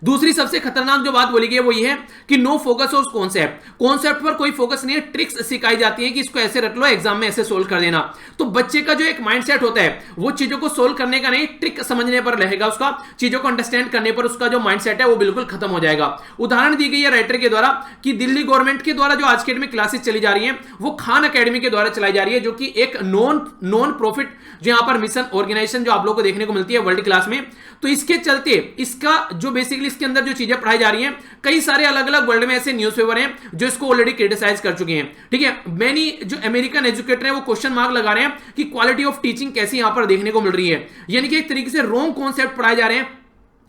दूसरी सबसे खतरनाक जो बात बोली गई है वो ये है कि no focus on concept, concept पर कोई फोकस नहीं है, ट्रिक्स सिखाई जाती है कि इसको ऐसे रख लो, एग्जाम में ऐसे सोल्व कर देना। तो बच्चे का जो एक माइंडसेट होता है वो चीजों को सोल्व करने का नहीं, ट्रिक समझने पर रहेगा, उसका चीजों को अंडरस्टैंड करने पर उसका जो माइंडसेट है वो बिल्कुल खत्म हो जाएगा। उदाहरण दी गई है राइटर के द्वारा कि दिल्ली गवर्नमेंट के द्वारा जो आज के डेट में क्लासेस चली जा रही है वो खान अकेडमी के द्वारा चलाई जा रही है, जो कि एक नॉन प्रॉफिट जो यहां पर मिशन ऑर्गेनाइजेशन जो आप लोगों को देखने को मिलती है वर्ल्ड क्लास में। तो इसके चलते इसका जो बेसिकली इसके अंदर जो चीजें पढ़ाई जा रही हैं, कई सारे अलग अलग वर्ल्ड में ऐसे न्यूज़पेपर हैं जो इसको ऑलरेडी क्रिटिसाइज कर चुके हैं। ठीक है, मैनी जो अमेरिकन एजुकेटर हैं वो क्वेश्चन मार्क लगा रहे हैं कि क्वालिटी ऑफ टीचिंग कैसी यहां पर देखने को मिल रही है, यानी कि एक तरीके से रॉन्ग कॉन्सेप्ट पढ़ाए जा रहे हैं।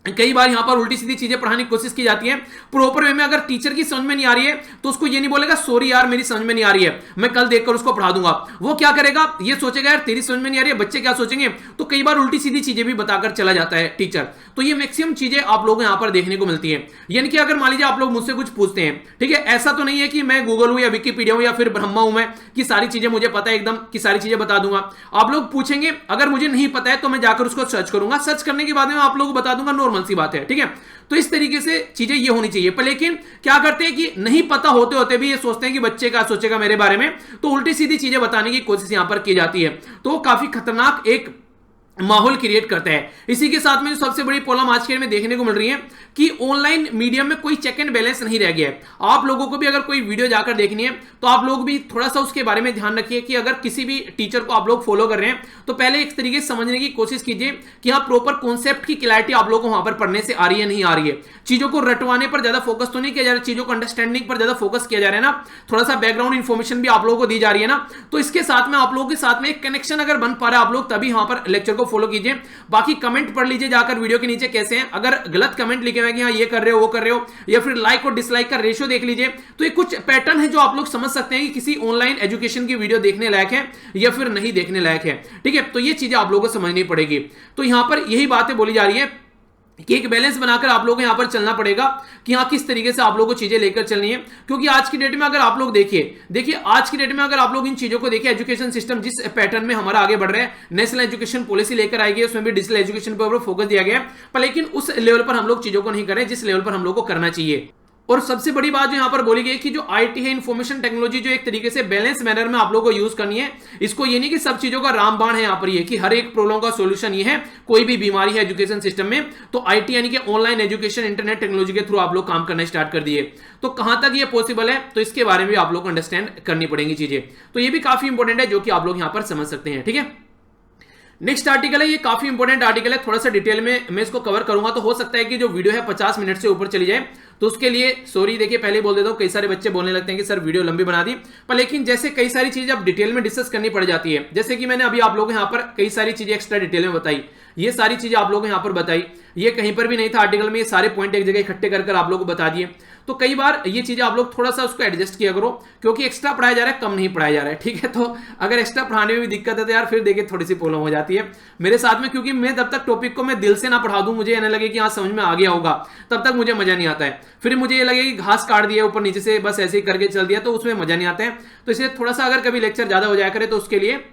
कई बार यहां पर उल्टी सीधी चीजें पढ़ाने की कोशिश की जाती है प्रॉपर वे में। अगर टीचर की समझ में नहीं आ रही है तो उसको ये नहीं बोलेगा सॉरी यार मेरी समझ में नहीं आ रही है, मैं कल देखकर उसको पढ़ा दूंगा। वो क्या करेगा, ये सोचेगा यार तेरी समझ में नहीं आ रही है, बच्चे क्या सोचेंगे, तो कई बार उल्टी सीधी चीजें भी बताकर चला जाता है टीचर। तो ये मैक्सिमम चीजें आप लोगों को यहां पर देखने को मिलती है। यानी कि अगर मान लीजिए आप लोग मुझसे कुछ पूछते हैं, ठीक है, ऐसा तो नहीं है कि मैं गूगल हूं या विकिपीडिया हूं या फिर ब्रह्मा हूं मैं कि सारी चीजें मुझे पता है एकदम कि सारी चीजें बता दूंगा। आप लोग पूछेंगे, अगर मुझे नहीं पता है तो मैं जाकर उसको सर्च करूंगा, सर्च करने के बाद में आप लोगों को बता दूंगा, नॉर्मल सी बात है। ठीक है, तो इस तरीके से चीजें ये होनी चाहिए। पर लेकिन क्या करते हैं कि नहीं पता होते होते भी ये सोचते हैं कि बच्चे क्या सोचेगा मेरे बारे में, तो उल्टी सीधी चीजें बताने की कोशिश यहां पर की जाती है। तो काफी खतरनाक एक माहौल क्रिएट करता है। इसी के साथ में जो सबसे बड़ी प्रॉब्लम आज के में देखने को मिल रही है कि ऑनलाइन मीडियम में कोई चेक एंड बैलेंस नहीं रह गया है। आप लोगों को भी अगर कोई वीडियो जाकर देखनी है तो आप लोग भी थोड़ा सा उसके बारे में ध्यान रखिए कि अगर किसी भी टीचर को आप लोग फॉलो कर रहे हैं तो पहले एक तरीके से समझने की कोशिश कीजिए कि हाँ प्रॉपर कॉन्सेप्ट की क्लैरिटी आप लोगों को वहां पर पढ़ने से आ रही है नहीं आ रही है। चीजों को रटवाने पर ज्यादा फोकस तो नहीं किया जा रहा है, चीजों को अंडरस्टैंडिंग पर ज्यादा फोकस किया जा रहा है ना, थोड़ा सा बैकग्राउंड इन्फॉर्मेशन भी आप लोगों को दी जा रही है ना। तो इसके साथ में आप लोगों के साथ में एक कनेक्शन अगर बन पा रहा है आप लोग तभी वहां पर लेक्चर को फॉलो कीजिए। बाकी कमेंट पढ़ लीजिए जाकर वीडियो के नीचे कैसे हैं, अगर गलत कमेंट लिखे हुए कि हाँ ये कर रहे हो वो कर रहे हो, या फिर लाइक और डिसलाइक का रेशियो देख लीजिए। तो ये कुछ पैटर्न है जो आप लोग समझ सकते हैं कि किसी ऑनलाइन एजुकेशन की वीडियो देखने लायक है या फिर नहीं देखने लायक है। ठीक है, तो ये चीजें आप लोगों को समझनी पड़ेगी। तो यहां पर यही बातें बोली जा रही है कि एक बैलेंस बनाकर आप लोगों को यहां पर चलना पड़ेगा कि हाँ किस तरीके से आप लोगों को चीजें लेकर चलनी है। क्योंकि आज की डेट में अगर आप लोग देखिए आज की डेट में अगर आप लोग इन चीजों को देखिए, एजुकेशन सिस्टम जिस पैटर्न में हमारा आगे बढ़ रहा है, नेशनल एजुकेशन पॉलिसी लेकर आई गई, उसमें भी डिजिटल एजुकेशन पर फोकस दिया गया है, पर लेकिन उस लेवल पर हम लोग चीजों को नहीं कर रहे जिस लेवल पर हम लोग को करना चाहिए। और सबसे बड़ी बात जो यहां पर बोली गई कि जो आईटी है, इंफॉर्मेशन टेक्नोलॉजी, जो एक तरीके से बैलेंस मैनर में आप लोगों को यूज करनी है। इसको ये नहीं कि सब चीजों का रामबाण है यहां पर, ये कि हर एक प्रॉब्लम का सॉल्यूशन ये है, कोई भी बीमारी है एजुकेशन सिस्टम में तो आईटी यानी कि ऑनलाइन एजुकेशन इंटरनेट टेक्नोलॉजी के थ्रू आप लोग काम करना स्टार्ट कर दिए। तो कहां तक ये पॉसिबल है, तो इसके बारे में भी आप लोग को अंडरस्टैंड करनी पड़ेंगी चीजें। तो ये भी काफी इंपॉर्टेंट है जो कि आप लोग यहां पर समझ सकते हैं। ठीक है, नेक्स्ट आर्टिकल है, ये काफी इंपॉर्टेंट आर्टिकल है, थोड़ा सा डिटेल में मैं इसको कवर करूंगा। तो हो सकता है कि जो वीडियो है 50 मिनट से ऊपर चली जाए, तो उसके लिए सॉरी। देखिए पहले ही बोल देता हूं, कई सारे बच्चे बोलने लगते हैं कि सर वीडियो लंबी बना दी, पर लेकिन जैसे कई सारी चीजें अब डिटेल में डिस्कस करनी पड़ जाती है। जैसे कि मैंने अभी आप लोगों को यहाँ पर कई सारी चीजें एक्स्ट्रा डिटेल में बताई, ये सारी चीजें आप लोगों को यहाँ पर बताई, ये कहीं पर भी नहीं था आर्टिकल में, ये सारे पॉइंट एक जगह इकट्ठे कर आप लोगों को बता दिए। तो कई बार ये चीजें आप लोग थोड़ा सा उसको एडजस्ट किया करो, क्योंकि एक्स्ट्रा पढ़ाया जा रहा है, कम नहीं पढ़ाया जा रहा है। ठीक है, तो अगर एक्स्ट्रा पढ़ाने में भी दिक्कत है तो यार फिर देखिए थोड़ी सी प्रॉब्लम हो जाती है मेरे साथ में, क्योंकि मैं तब तक टॉपिक को मैं दिल से ना पढ़ा दूं, मुझे लगे कि हाँ समझ में आ गया होगा, तब तक मुझे मजा नहीं आता है। फिर मुझे ये लगे कि घास काट दिया ऊपर नीचे से, बस ऐसे ही करके चल दिया, तो उसमें मजा नहीं आता है। तो इसलिए थोड़ा सा अगर कभी लेक्चर ज्यादा हो जाया करे तो उसके लिए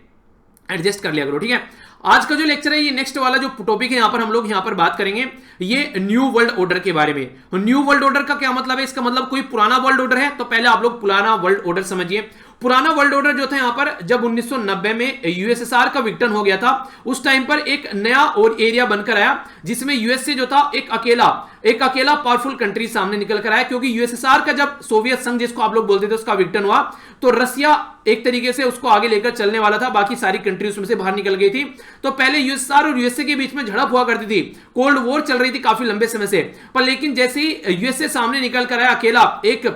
एडजस्ट कर लिया करो। ठीक है, आज का जो लेक्चर है, ये नेक्स्ट वाला जो टॉपिक है यहां पर हम लोग यहां पर बात करेंगे, ये न्यू वर्ल्ड ऑर्डर के बारे में। न्यू वर्ल्ड ऑर्डर का क्या मतलब है, इसका मतलब कोई पुराना वर्ल्ड ऑर्डर है तो पहले आप लोग पुराना वर्ल्ड ऑर्डर समझिए। पुराना वर्ल्ड ऑर्डर जो था यहां पर, जब 1990 में यूएसएसआर का विघटन हो गया था, उस टाइम पर एक नया और एरिया बनकर आया जिसमें यूएसए जो था एक अकेला पावरफुल कंट्री सामने निकल कर आया। क्योंकि यूएसएसआर का जब सोवियत संघ जिसको आप लोग बोलते थे उसका विघटन हुआ, तो रसिया एक तरीके से उसको आगे लेकर चलने वाला था, बाकी सारी कंट्री उसमें से बाहर निकल गई थी। तो पहले यूएसएसआर और यूएसए के बीच में झड़प हुआ करती थी, कोल्ड वॉर चल रही थी काफी लंबे समय से। पर लेकिन जैसे ही यूएसए सामने निकल कर आया अकेला एक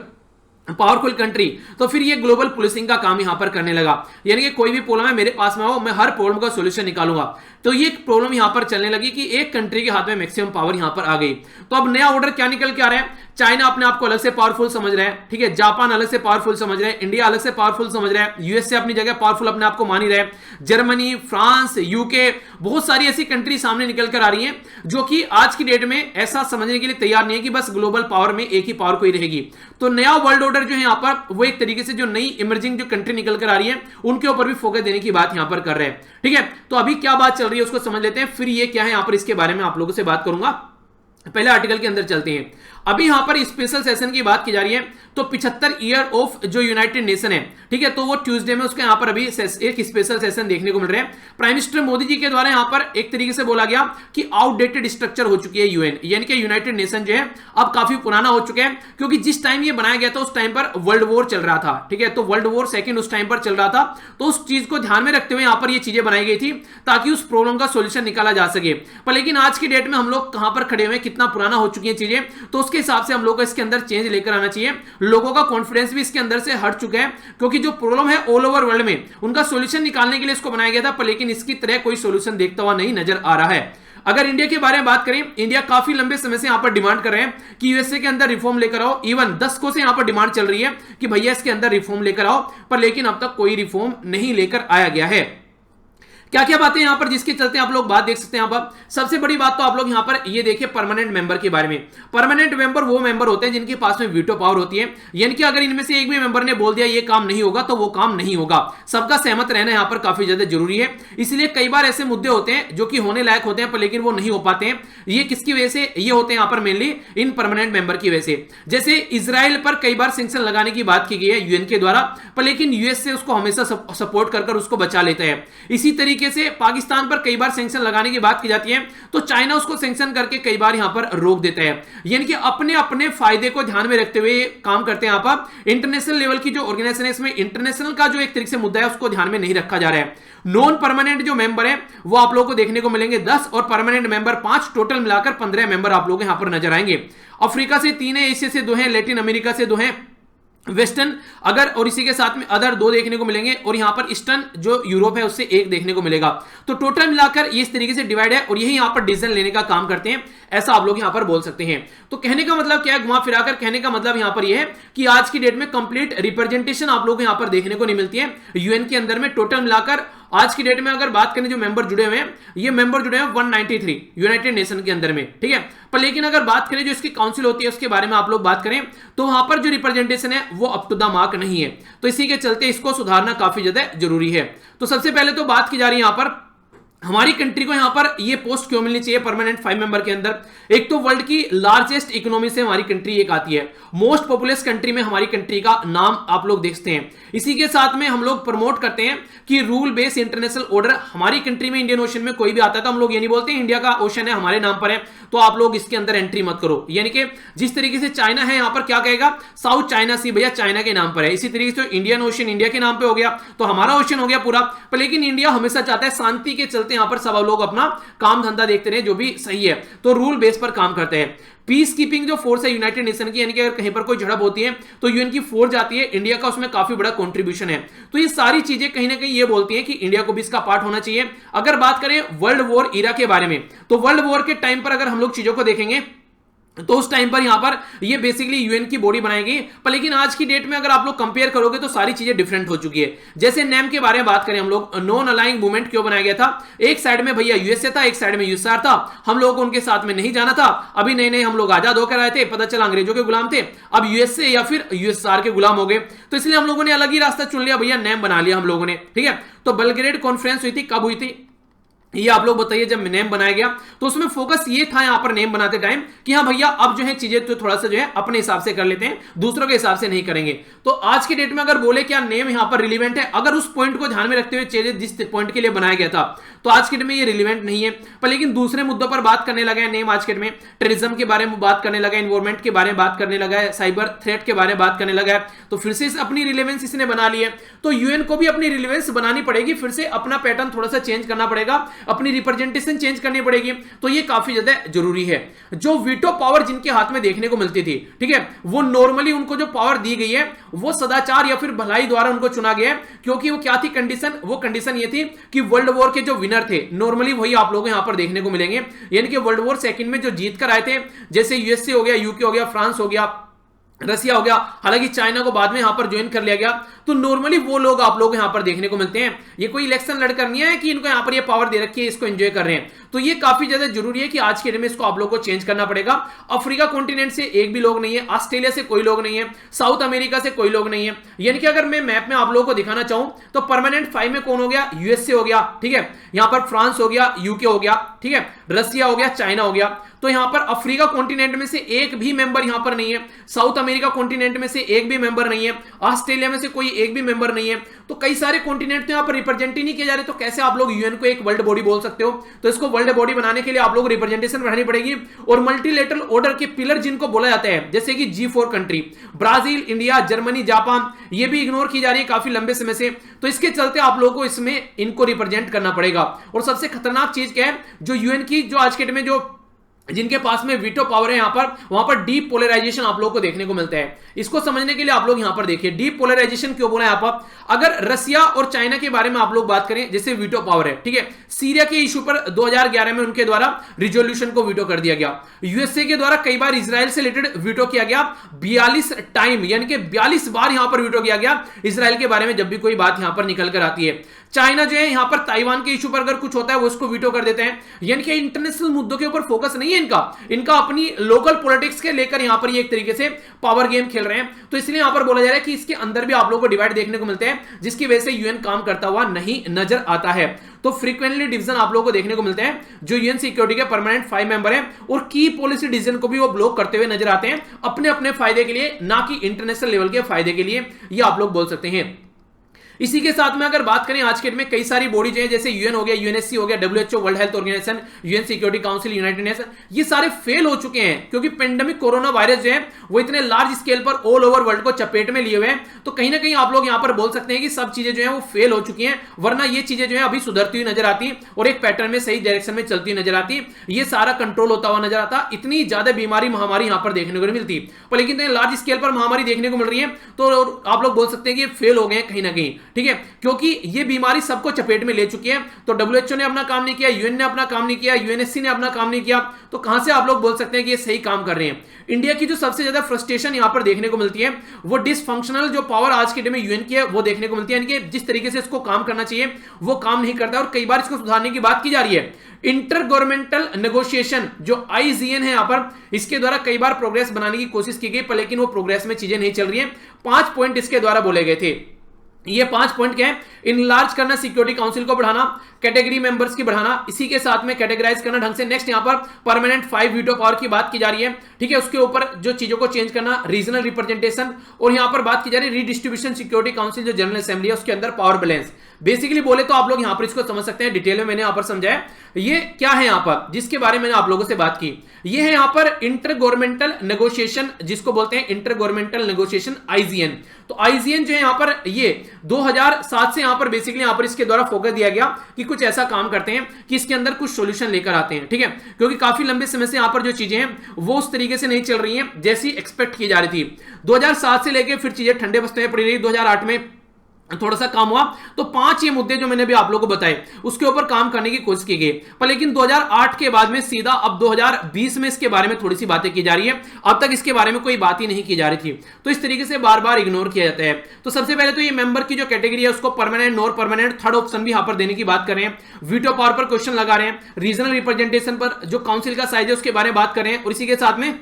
पावरफुल कंट्री, तो फिर ये ग्लोबल पुलिसिंग का काम यहां पर करने लगा। यानी कि कोई भी प्रॉब्लम है मेरे पास में आओ, मैं हर प्रॉब्लम का सॉल्यूशन निकालूंगा। तो ये प्रॉब्लम यहां पर चलने लगी कि एक कंट्री के हाथ में मैक्सिमम पावर यहां पर आ गई। तो अब नया ऑर्डर क्या निकल के आ रहा है, चाइना अपने आप को अलग से पावरफुल समझ रहा है, ठीक है, जापान अलग से पावरफुल समझ रहा है, इंडिया अलग से पावरफुल समझ रहा है, यूएसए अपनी जगह पावरफुल अपने आप को मान ही रहा है, जर्मनी, फ्रांस, यूके, बहुत सारी ऐसी कंट्री सामने निकल कर आ रही हैं जो कि आज की डेट में ऐसा समझने के लिए तैयार नहीं है कि बस ग्लोबल पावर में एक ही पावर कोई रहेगी। तो नया वर्ल्ड ऑर्डर जो है यहाँ पर वो एक तरीके से जो नई इमर्जिंग जो कंट्री निकल कर आ रही है उनके ऊपर भी फोकस देने की बात यहां पर कर रहे हैं। ठीक है, तो अभी क्या बात चल रही है उसको समझ लेते हैं, फिर ये क्या है यहां पर इसके बारे में आप लोगों से बात करूंगा। पहले आर्टिकल के अंदर चलते हैं। अभी यहां पर स्पेशल सेशन की बात की जा रही है, तो 75 ईयर ऑफ जो यूनाइटेड नेशन है, ठीक है, तो वो ट्यूसडे में उसके यहां पर अभी एक स्पेशल सेशन देखने को मिल रहे हैं। प्राइम मिनिस्टर मोदी जी के द्वारा यहां पर एक तरीके से बोला गया कि आउटडेटेड स्ट्रक्चर हो चुकी है यूएन, यानी कि यूनाइटेड नेशन जो है अब काफी पुराना हो चुका है, क्योंकि जिस टाइम ये बनाया गया था उस टाइम पर वर्ल्ड वॉर चल रहा था, ठीक है, तो वर्ल्ड वॉर सेकंड उस टाइम पर चल रहा था, तो उस चीज को ध्यान में रखते हुए यहां पर ये चीजें बनाई गई थी ताकि उस प्रॉब्लम का सोल्यूशन निकाला जा सके। पर लेकिन आज की डेट में हम लोग कहां पर खड़े हुए, कितना पुराना हो चुकी है चीजें, तो उसके हिसाब से हम लोग को इसके अंदर चेंज लेकर आना चाहिए। लोगों का कॉन्फिडेंस भी इसके अंदर से हट चुका है, क्योंकि जो प्रॉब्लम है ऑल ओवर वर्ल्ड में उनका सॉल्यूशन निकालने के लिए इसको बनाया गया था, पर लेकिन इसकी तरह कोई सॉल्यूशन देखता हुआ नहीं नजर आ रहा है। अगर इंडिया के बारे में बात करें, इंडिया काफी लंबे समय से यहां पर डिमांड कर रहे हैं कि यूएसए के अंदर रिफॉर्म लेकर आओ। इवन 10 को से यहां पर डिमांड चल रही है कि भैया इसके अंदर रिफॉर्म लेकर आओ, पर लेकिन अब तक कोई रिफॉर्म नहीं लेकर आया गया है। क्या क्या बातें यहां पर जिसके चलते आप लोग बात देख सकते हैं। यहां पर सबसे बड़ी बात तो आप लोग यहां पर ये देखिए परमानेंट मेंबर के बारे में। परमानेंट मेंबर वो मेंबर होते हैं जिनके पास में वीटो पावर होती है, यानी कि अगर इनमें से एक भी मेंबर ने बोल दिया ये काम नहीं होगा तो वो काम नहीं होगा। सबका सहमत रहना यहां पर काफी ज्यादा जरूरी है। इसलिए कई बार ऐसे मुद्दे होते हैं जो कि होने लायक होते हैं पर लेकिन वो नहीं हो पाते हैं। ये किसकी वजह से ये होते हैं यहां पर, मेनली इन परमानेंट मेंबर की वजह से। जैसे इजराइल पर कई बार सैंक्शन लगाने की बात की गई है यूएन के द्वारा, पर लेकिन यूएस से उसको हमेशा सपोर्ट कर उसको बचा लेता है। इसी तरीके से पाकिस्तान पर कई बार सैंक्शन लगाने की बात की जाती है तो चाइना उसको सैंक्शन करके कई बार यहां पर रोक देता है, यानी कि अपने अपने फायदे को ध्यान में रखते हुए काम करते हैं। यहां पर इंटरनेशनल लेवल की जो ऑर्गेनाइजेशन है इसमें इंटरनेशनल का जो एक तरीके से मुद्दा है उसको ध्यान में नहीं रखा जा रहा है। नॉन परमानेंट जो मेंबर है वो आप लोगों को देखने को मिलेंगे 10 और परमानेंट मेंबर 5, टोटल मिलाकर 15 मेंबर आप लोग यहां पर नजर आएंगे। अफ्रीका से 3 है, एशिया से 2 हैं, लैटिन अमेरिका से 2 हैं, वेस्टर्न अगर और इसी के साथ में अदर 2 देखने को मिलेंगे, और यहां पर ईस्टर्न जो यूरोप है उससे 1 देखने को मिलेगा। तो टोटल मिलाकर ये इस तरीके से डिवाइड है और यही यहां पर डिसीजन लेने का काम करते हैं, ऐसा आप लोग यहां पर बोल सकते हैं। तो कहने का मतलब क्या है, घुमा फिराकर कहने का मतलब यहां पर यह है कि आज की डेट में कंप्लीट रिप्रेजेंटेशन आप लोग यहां पर देखने को नहीं मिलती है यूएन के अंदर में। टोटल मिलाकर आज की डेट में अगर बात करें जो मेंबर जुड़े हुए हैं, ये मेंबर जुड़े हैं 193 यूनाइटेड नेशन के अंदर में, ठीक है। पर लेकिन अगर बात करें जो इसकी काउंसिल होती है उसके बारे में आप लोग बात करें तो वहां पर जो रिप्रेजेंटेशन है वो अप टू द मार्क नहीं है, तो इसी के चलते इसको सुधारना काफी ज्यादा जरूरी है। तो सबसे पहले तो बात की जा रही है यहां पर हमारी कंट्री को यहां पर ये पोस्ट क्यों मिलनी चाहिए परमानेंट 5 मेंबर के अंदर। एक तो वर्ल्ड की लार्जेस्ट इकोनॉमी से हमारी कंट्री एक आती है, मोस्ट पॉपुलस कंट्री में हमारी कंट्री का नाम आप लोग देखते हैं। इसी के साथ में हम लोग प्रमोट करते हैं कि रूल बेस्ड इंटरनेशनल ऑर्डर हमारी कंट्री में, इंडियन ओशन में कोई भी आता है तो हम लोग ये नहीं बोलते इंडिया का ओशन है हमारे नाम पर है तो आप लोग इसके अंदर एंट्री मत करो। यानी कि जिस तरीके से चाइना है यहां पर क्या कहेगा, साउथ चाइना सी भैया चाइना के नाम पर है, इसी तरीके से इंडियन ओशन इंडिया के नाम पे हो गया तो हमारा ओशन हो गया पूरा। पर लेकिन इंडिया हमेशा चाहता है शांति के चलते यहां पर सब लोग अपना काम धंधा देखते रहे, जो भी सही है, तो रूल बेस पर काम करते हैं। पीस कीपिंग जो फोर्स है यूनाइटेड नेशन की, यानी कि अगर कहीं पर कोई झड़प होती है तो यूएन की फोर्स जाती है, इंडिया का उसमें काफी बड़ा कंट्रीब्यूशन है। तो ये सारी चीजें कहीं ना कहीं ये बोलती हैं कि इंडिया को भी इसका पार्ट होना चाहिए। अगर बात करें वर्ल्ड वॉर इरा के बारे में, तो वर्ल्ड वॉर के टाइम पर अगर हम लोग चीजों को देखेंगे तो उस टाइम पर यहां पर ये बेसिकली यूएन की बॉडी बनाई गई। पर लेकिन आज की डेट में अगर आप लोग कंपेयर करोगे तो सारी चीजें डिफरेंट हो चुकी है। जैसे नेम के बारे में बात करें हम लोग, नॉन अलाइंग मूवमेंट क्यों बनाया गया था, एक साइड में भैया यूएसए था, एक साइड में यूएसआर था, हम लोगों को उनके साथ में नहीं जाना था। अभी नए नए हम लोग आजाद होकर आए थे, पता चला अंग्रेजों के गुलाम थे, अब यूएसए या फिर यूएसआर के गुलाम हो गए, तो इसलिए हम लोगों ने अलग ही रास्ता चुन लिया भैया, नेम बना लिया हम लोगों ने, ठीक है। तो बेलग्रेड कॉन्फ्रेंस हुई थी, कब हुई थी ये आप लोग बताइए। जब नेम बनाया गया तो उसमें फोकस ये था यहां पर नेम बनाते टाइम कि हाँ भैया अब जो है चीजें तो थोड़ा सा जो है अपने हिसाब से कर लेते हैं, दूसरों के हिसाब से नहीं करेंगे। तो आज की डेट में अगर बोले क्या नेम यहां पर रिलीवेंट है, अगर उस पॉइंट को ध्यान में रखते हुए चीजें जिस पॉइंट के लिए बनाया गया था तो आज की डेट में ये रिलीवेंट नहीं है। पर लेकिन दूसरे मुद्दों पर बात करने लगा है नेम आज के डेट में, टेररिज्म के बारे में बात करने लगा है, एनवायरमेंट के बारे में बात करने लगा है, साइबर थ्रेट के बारे में बात करने लगा है, तो फिर से अपनी रिलेवेंस इसने बना ली है। तो यूएन को भी अपनी रिलेवेंस बनानी पड़ेगी, फिर से अपना पैटर्न थोड़ा सा चेंज करना पड़ेगा, अपनी रिप्रेजेंटेशन चेंज करनी पड़ेगी, तो ये काफी ज्यादा जरूरी है। जो वीटो पावर जिनके हाथ में देखने को मिलती थी, ठीक है, वो नॉर्मली उनको जो पावर दी गई है वो सदाचार या फिर भलाई द्वारा उनको चुना गया है, क्योंकि वो क्या थी कंडीशन, वो कंडीशन ये थी कि वर्ल्ड वॉर के जो विनर थे नॉर्मली वही आप लोग यहां पर देखने को मिलेंगे, यानी कि वर्ल्ड वॉर सेकंड में जो जीत कर आए थे, जैसे यूएसए हो गया, यूके हो गया, फ्रांस हो गया, रसिया हो गया, हालांकि चाइना को बाद में यहां पर ज्वाइन कर लिया गया। तो नॉर्मली वो लोग आप लोग यहां पर देखने को मिलते हैं। ये कोई इलेक्शन लड़कर नहीं है कि इनको यहां पर ये पावर दे रखी है, इसको एंजॉय कर रहे हैं। तो ये काफी ज्यादा जरूरी है कि आज के डेट में इसको आप लोग को चेंज करना पड़ेगा। अफ्रीका कॉन्टिनेंट से एक भी लोग नहीं है, ऑस्ट्रेलिया से कोई लोग नहीं है, साउथ अमेरिका से कोई लोग नहीं है। यानी कि अगर मैं मैप में आप लोगों को दिखाना चाहूं तो परमानेंट 5 में कौन हो गया, यूएसए हो गया, ठीक है, यहां पर फ्रांस हो गया, यूके हो गया, ठीक है, रसिया हो गया, चाइना हो गया। तो यहां पर अफ्रीका कॉन्टिनेंट में से एक भी मेंबर यहां पर नहीं है, साउथ अमेरिका कॉन्टिनेंट में से एक भी मेंबर नहीं है, ऑस्ट्रेलिया में से कोई एक भी मेंबर नहीं है। तो कई सारे कॉन्टिनेंट तो यहां पर रिप्रेजेंट ही नहीं किए जा रहे। तो कैसे आप लोग यूएन को एक वर्ल्ड बॉडी बोल सकते हो? तो इसको वर्ल्ड बॉडी बनाने के लिए आप लोग रिप्रेजेंटेशन बढ़ानी पड़ेगी। और मल्टीलेटरल ऑर्डर के पिलर जिनको बोला जाता है, जैसे कि G4 country, Brazil, India, Germany, Japan, ये भी इग्नोर की जा रही है काफी लंबे समय से। तो इसके चलते आप लोगों को इसमें इनको रिप्रेजेंट करना पड़ेगा। और सबसे खतरनाक चीज क्या है, जो यूएन की जो आज के डेट में जो जिनके पास में वीटो पावर है, यहां पर वहां पर डीप पोलराइजेशन आप लोगों को देखने को मिलता है। इसको समझने के लिए आप लोग यहां पर देखिए डीप पोलराइजेशन क्यों बोला यहां पर। अगर रसिया और चाइना के बारे में आप लोग बात करें, जैसे वीटो पावर है, ठीक है, सीरिया के इशू पर 2011 में उनके द्वारा रिजोल्यूशन को वीटो कर दिया गया। यूएसए के द्वारा कई बार इजराइल से रिलेटेड वीटो किया गया, 42 टाइम, यानी कि 42 बार यहां पर वीटो किया गया इजराइल के बारे में जब भी कोई बात यहां पर निकल कर आती है। चाइना जो है यहां पर ताइवान के इशू पर अगर कुछ होता है वो इसको वीटो कर देते हैं। यानी कि इंटरनेशनल मुद्दों के ऊपर फोकस नहीं है इनका अपनी लोकल पॉलिटिक्स के लेकर यहां पर ये एक तरीके से पावर गेम खेल रहे हैं। तो इसलिए यहां पर बोला जा रहा है कि इसके अंदर भी आप लोगों को डिवाइड देखने को मिलते हैं, जिसकी वजह से यूएन काम करता हुआ नहीं नजर आता है। तो फ्रीक्वेंटली डिवीजन आप लोगों को देखने को मिलते हैं जो यूएन सिक्योरिटी के परमानेंट 5 मेंबर हैं, और की पॉलिसी डिसीजन को भी वो ब्लॉक करते हुए नजर आते हैं अपने अपने फायदे के लिए, ना कि इंटरनेशनल लेवल के फायदे के लिए, ये आप लोग बोल सकते हैं। इसी के साथ में अगर बात करें आज के डेट में कई सारी बॉडी जो है, जैसे यूएन हो गया, यूएनएससी हो गया, WHO world health organization, UN security council, united nation, ये सारे फेल हो चुके हैं क्योंकि पेंडेमिक कोरोना वायरस जो है वो इतने लार्ज स्केल पर ऑल ओवर वर्ल्ड को चपेट में लिए हुए हैं। तो कहीं ना कहीं आप लोग यहां पर बोल सकते हैं कि सब चीजें जो है वो फेल हो चुकी हैं, वरना ये चीजें जो है अभी सुधरती हुई नजर आती और एक पैटर्न में सही डायरेक्शन में चलती हुई नजर आती, ये सारा कंट्रोल होता हुआ नजर आता। इतनी ज्यादा बीमारी महामारी यहां पर देखने को नहीं मिलती, पर लेकिन लार्ज स्केल पर महामारी देखने को मिल रही है। तो आप लोग बोल सकते हैं कि फेल हो गए कहीं ना कहीं, ठीक है, क्योंकि ये बीमारी सबको चपेट में ले चुकी है। तो डब्ल्यूएचओ ने अपना काम नहीं किया, यूएन ने अपना काम नहीं किया, यूएनएससी ने अपना काम नहीं किया, तो कहां से आप लोग बोल सकते हैं कि ये सही काम कर रहे हैं। इंडिया की जो सबसे ज्यादा फ्रस्ट्रेशन यहां पर देखने को मिलती है वो डिसफंक्शनल जो पावर आज के डे में यूएन की है वो देखने को मिलती है, यानी कि जिस तरीके से इसको काम करना चाहिए वो काम नहीं करता और कई बार इसको सुधारने की बात की जा रही है। इंटर गवर्नमेंटल नेगोशिएशन जो आईजीएन है यहां पर, इसके द्वारा कई बार प्रोग्रेस बनाने की कोशिश की गई, पर लेकिन वो प्रोग्रेस में चीजें नहीं चल रही है। 5 पॉइंट इसके द्वारा बोले गए थे। ये 5 पॉइंट क्या है? इनलार्ज करना सिक्योरिटी काउंसिल को बढ़ाना, कैटेगरी मेंबर्स की बढ़ाना, इसी के साथ में कैटेगराइज करना ढंग से। नेक्स्ट यहां पर परमानेंट 5 वीटो पावर की बात की जा रही है, ठीक है, उसके ऊपर जो चीजों को चेंज करना, रीजनल रिप्रेजेंटेशन, और यहां पर बात की जा रही है रीडिस्ट्रीब्यूशन सिक्योरिटी काउंसिल जो जनरल असेंबली है उसके अंदर पावर बैलेंस। बेसिकली बोले तो आप लोग यहां पर इसको समझ सकते हैं, डिटेल में मैंने यहां पर समझाया। ये क्या है यहां पर जिसके बारे में मैंने आप लोगों से बात की, ये है यहां पर इंटर गवर्नमेंटल नेगोशिएशन, जिसको बोलते हैं इंटर गवर्नमेंटल नेगोशिएशन आईजीएन। तो आईजीएन जो है यहां पर ये 2007 से यहां पर बेसिकली यहां पर इसके द्वारा फोकस दिया गया कि कुछ ऐसा काम करते हैं कि इसके अंदर कुछ सॉल्यूशन लेकर आते हैं, ठीक है, क्योंकि काफी लंबे समय से यहां पर जो चीजें हैं वो उस तरीके से नहीं चल रही हैं जैसी एक्सपेक्ट की जा रही थी। 2007 से लेकर फिर चीजें ठंडे बस्ते में पड़ी रही, 2008 में थोड़ा सा काम हुआ। तो 5 ये मुद्दे जो मैंने भी आप लोगों को बताए उसके ऊपर काम करने की कोशिश की गई, पर लेकिन 2008 के बाद में सीधा अब 2020 में इसके बारे में थोड़ी सी बातें की जा रही है। अब तक इसके बारे में कोई बात ही नहीं की जा रही थी, तो इस तरीके से बार बार इग्नोर किया जाता है। तो सबसे पहले तो ये मेंबर की जो कैटेगरी है उसको permanent, non permanent, third option भी यहां पर देने की बात कर रहे हैं। वीटो पावर पर क्वेश्चन लगा रहे हैं, रीजनल रिप्रेजेंटेशन पर जो काउंसिल का साइज है उसके बारे में बात कर रहे हैं, और इसी के साथ में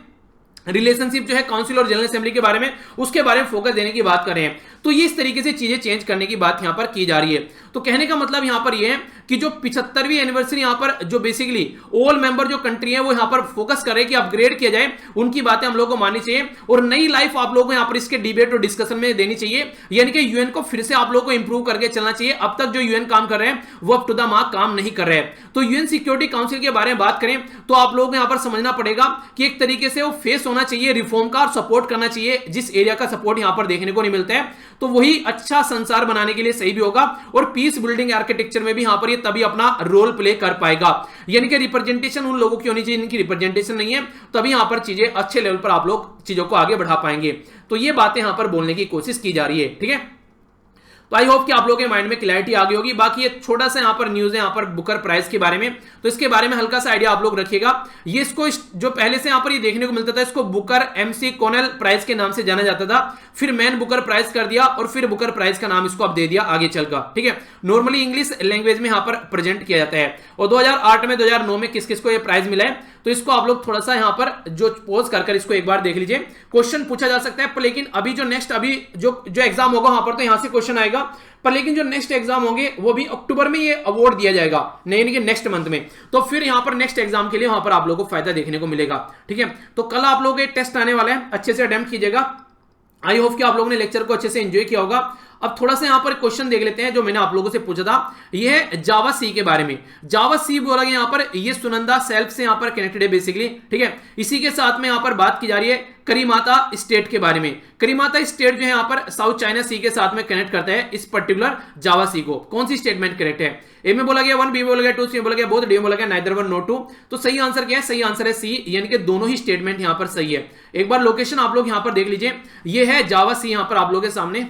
रिलेशनशिप जो है काउंसिल और जनरल असेंबली के बारे में उसके बारे में फोकस देने की बात कर रहे हैं। तो ये इस तरीके से चीजें चेंज करने की बात यहां पर की जा रही है। तो कहने का मतलब यहां पर ये है कि जो 75वीं एनिवर्सरी यहां पर जो बेसिकली ऑल मेंबर जो कंट्री है वो यहां पर फोकस कर रहे हैं कि अपग्रेड किया जाए, उनकी बातें हम लोगों को माननी चाहिए और नई लाइफ आप लोगों को यहां पर इसके डिबेट और डिस्कशन में देनी चाहिए, यानी कि यूएन को फिर से आप लोगों को इंप्रूव करके चलना चाहिए। अब तक जो यूएन काम कर रहे हैं वो अप टू द मार्क काम नहीं कर रहे हैं। तो यूएन सिक्योरिटी काउंसिल के बारे में बात करें तो आप लोगों को यहां पर समझना पड़ेगा कि एक तरीके से वो फेस होना चाहिए रिफॉर्म का और सपोर्ट करना चाहिए, जिस एरिया का सपोर्ट यहां पर देखने को नहीं मिलता है, तो वही अच्छा संसार बनाने के लिए सही भी होगा और पीस बिल्डिंग आर्किटेक्चर में भी यहां पर ये तभी अपना रोल प्ले कर पाएगा। यानी कि रिप्रेजेंटेशन उन लोगों की होनी चाहिए जिनकी रिप्रेजेंटेशन नहीं है, तभी यहां पर चीजें अच्छे लेवल पर आप लोग चीजों को आगे बढ़ा पाएंगे। तो ये बातें यहां पर बोलने की कोशिश की जा रही है, ठीक है। तो आई होप कि आप लोगों के माइंड में क्लैरिटी आ गई होगी। बाकी ये छोटा सा यहाँ पर न्यूज है यहाँ पर बुकर प्राइस के बारे में, तो इसके बारे में हल्का सा आइडिया आप लोग रखिएगा। ये इसको जो पहले से यहाँ पर ये देखने को मिलता था, इसको बुकर MC कॉनेल प्राइस के नाम से जाना जाता था, फिर मैन बुकर प्राइस कर दिया और फिर बुकर प्राइस का नाम इसको अब दे दिया आगे चलकर, ठीक है। नॉर्मली इंग्लिश लैंग्वेज में यहाँ पर प्रेजेंट किया जाता है। और 2008 में 2009 में किस किस को ये प्राइज मिला है, तो इसको आप लोग थोड़ा सा यहाँ पर जो पोज कर इसको एक बार देख लीजिए। क्वेश्चन पूछा जा सकता है, पर लेकिन अभी जो नेक्स्ट अभी जो एग्जाम होगा वहां पर तो यहां से क्वेश्चन आएगा, पर लेकिन जो नेक्स्ट एग्जाम होंगे वो भी अक्टूबर में ये अवार्ड दिया जाएगा, नहीं कि नेक्स्ट मंथ में। तो फिर यहां पर नेक्स्ट एग्जाम के लिए वहां पर आप लोगों को फायदा देखने को मिलेगा, ठीक है। तो कल आप लोग टेस्ट आने वाला है, अच्छे से अटेम्प्ट कीजिएगा। आई होप कि आप लोगों ने लेक्चर को अच्छे से एंजॉय किया होगा। अब थोड़ा सा यहां पर क्वेश्चन देख लेते हैं जो मैंने आप लोगों से पूछा था, ये है जावा सी के बारे में। जावा सी बोला गया यहां पर, ये सुनंदा सेल्फ से यहां पर कनेक्टेड है बेसिकली, ठीक है। इसी के साथ में यहां पर बात की जा रही है करीमाता स्टेट के बारे में। करीमाता स्टेट जो है यहां पर साउथ चाइना सी के साथ में कनेक्ट करता है इस पर्टिकुलर जावा सी को। कौन सी स्टेटमेंट करेक्ट है? ए में बोला गया 1, बी में बोला गया 2, सी में बोला गया बोथ, डी में बोला गया नाइदर 1 नो 2। तो सही आंसर क्या है? सही आंसर है सी, यानी कि दोनों ही स्टेटमेंट यहां पर सही है। एक बार लोकेशन आप लोग यहां पर देख लीजिए, ये है जावा सी यहां पर आप लोगों के सामने।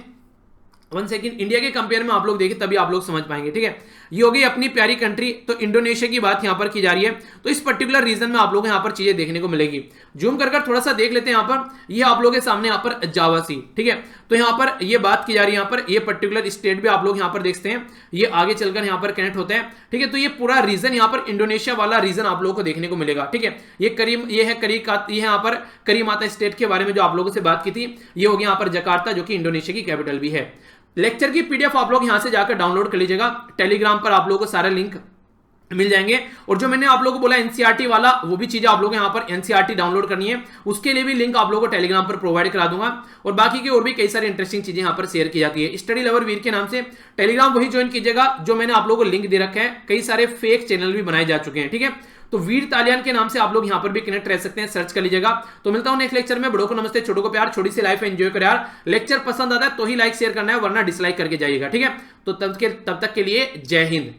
1 सेकंड, इंडिया के कंपेयर में आप लोग देखें तभी आप लोग समझ पाएंगे, ठीक है। ये हो गई अपनी प्यारी कंट्री। तो इंडोनेशिया की बात यहां पर की जा रही है, तो इस पर्टिकुलर रीजन में आप लोग यहां पर चीजें देखने को मिलेगी। जूम कर थोड़ा सा देख लेते हैं यहां पर, ये आप लोगों के सामने यहां पर जावा सी, ठीक है। तो यहां पर ये बात की जा रही है, यहां पर ये पर्टिकुलर स्टेट भी आप लोग यहां पर देखते हैं, ये आगे चलकर यहां पर कनेक्ट होता है, ठीक है। तो ये पूरा रीजन यहां पर इंडोनेशिया वाला रीजन आप लोगों को देखने को मिलेगा, ठीक है। ये है यहां पर करीमाता स्टेट के बारे में जो आप लोगों से बात की थी, ये हो गया यहां पर जकार्ता, जो कि इंडोनेशिया की कैपिटल भी है। लेक्चर की पीडीएफ आप लोग यहां से जाकर डाउनलोड कर लीजिएगा, टेलीग्राम पर आप लोगों को सारे लिंक मिल जाएंगे। और जो मैंने आप लोगों को बोला एनसीईआरटी वाला, वो भी चीजें आप लोग यहां पर एनसीईआरटी डाउनलोड करनी है, उसके लिए भी लिंक आप लोगों को टेलीग्राम पर प्रोवाइड करा दूंगा। और बाकी की और भी कई सारी इंटरेस्टिंग चीजें यहां पर शेयर की जाती है। स्टडी लवर वीर के नाम से टेलीग्राम वही ज्वाइन कीजिएगा जो मैंने आप लोगों को लिंक दे रखा है। कई सारे फेक चैनल भी बनाए जा चुके हैं, ठीक है। तो वीर तालियान के नाम से आप लोग यहां पर भी कनेक्ट रह सकते हैं, सर्च कर लीजिएगा। तो मिलता हूं नेक्स्ट लेक्चर में। बड़ों को नमस्ते, छोटों को प्यार, छोटी सी लाइफ एंजॉय करें यार। लेक्चर पसंद आता है तो ही लाइक शेयर करना है, वरना डिसलाइक करके जाइएगा, ठीक है। तो तब तक के लिए जय हिंद।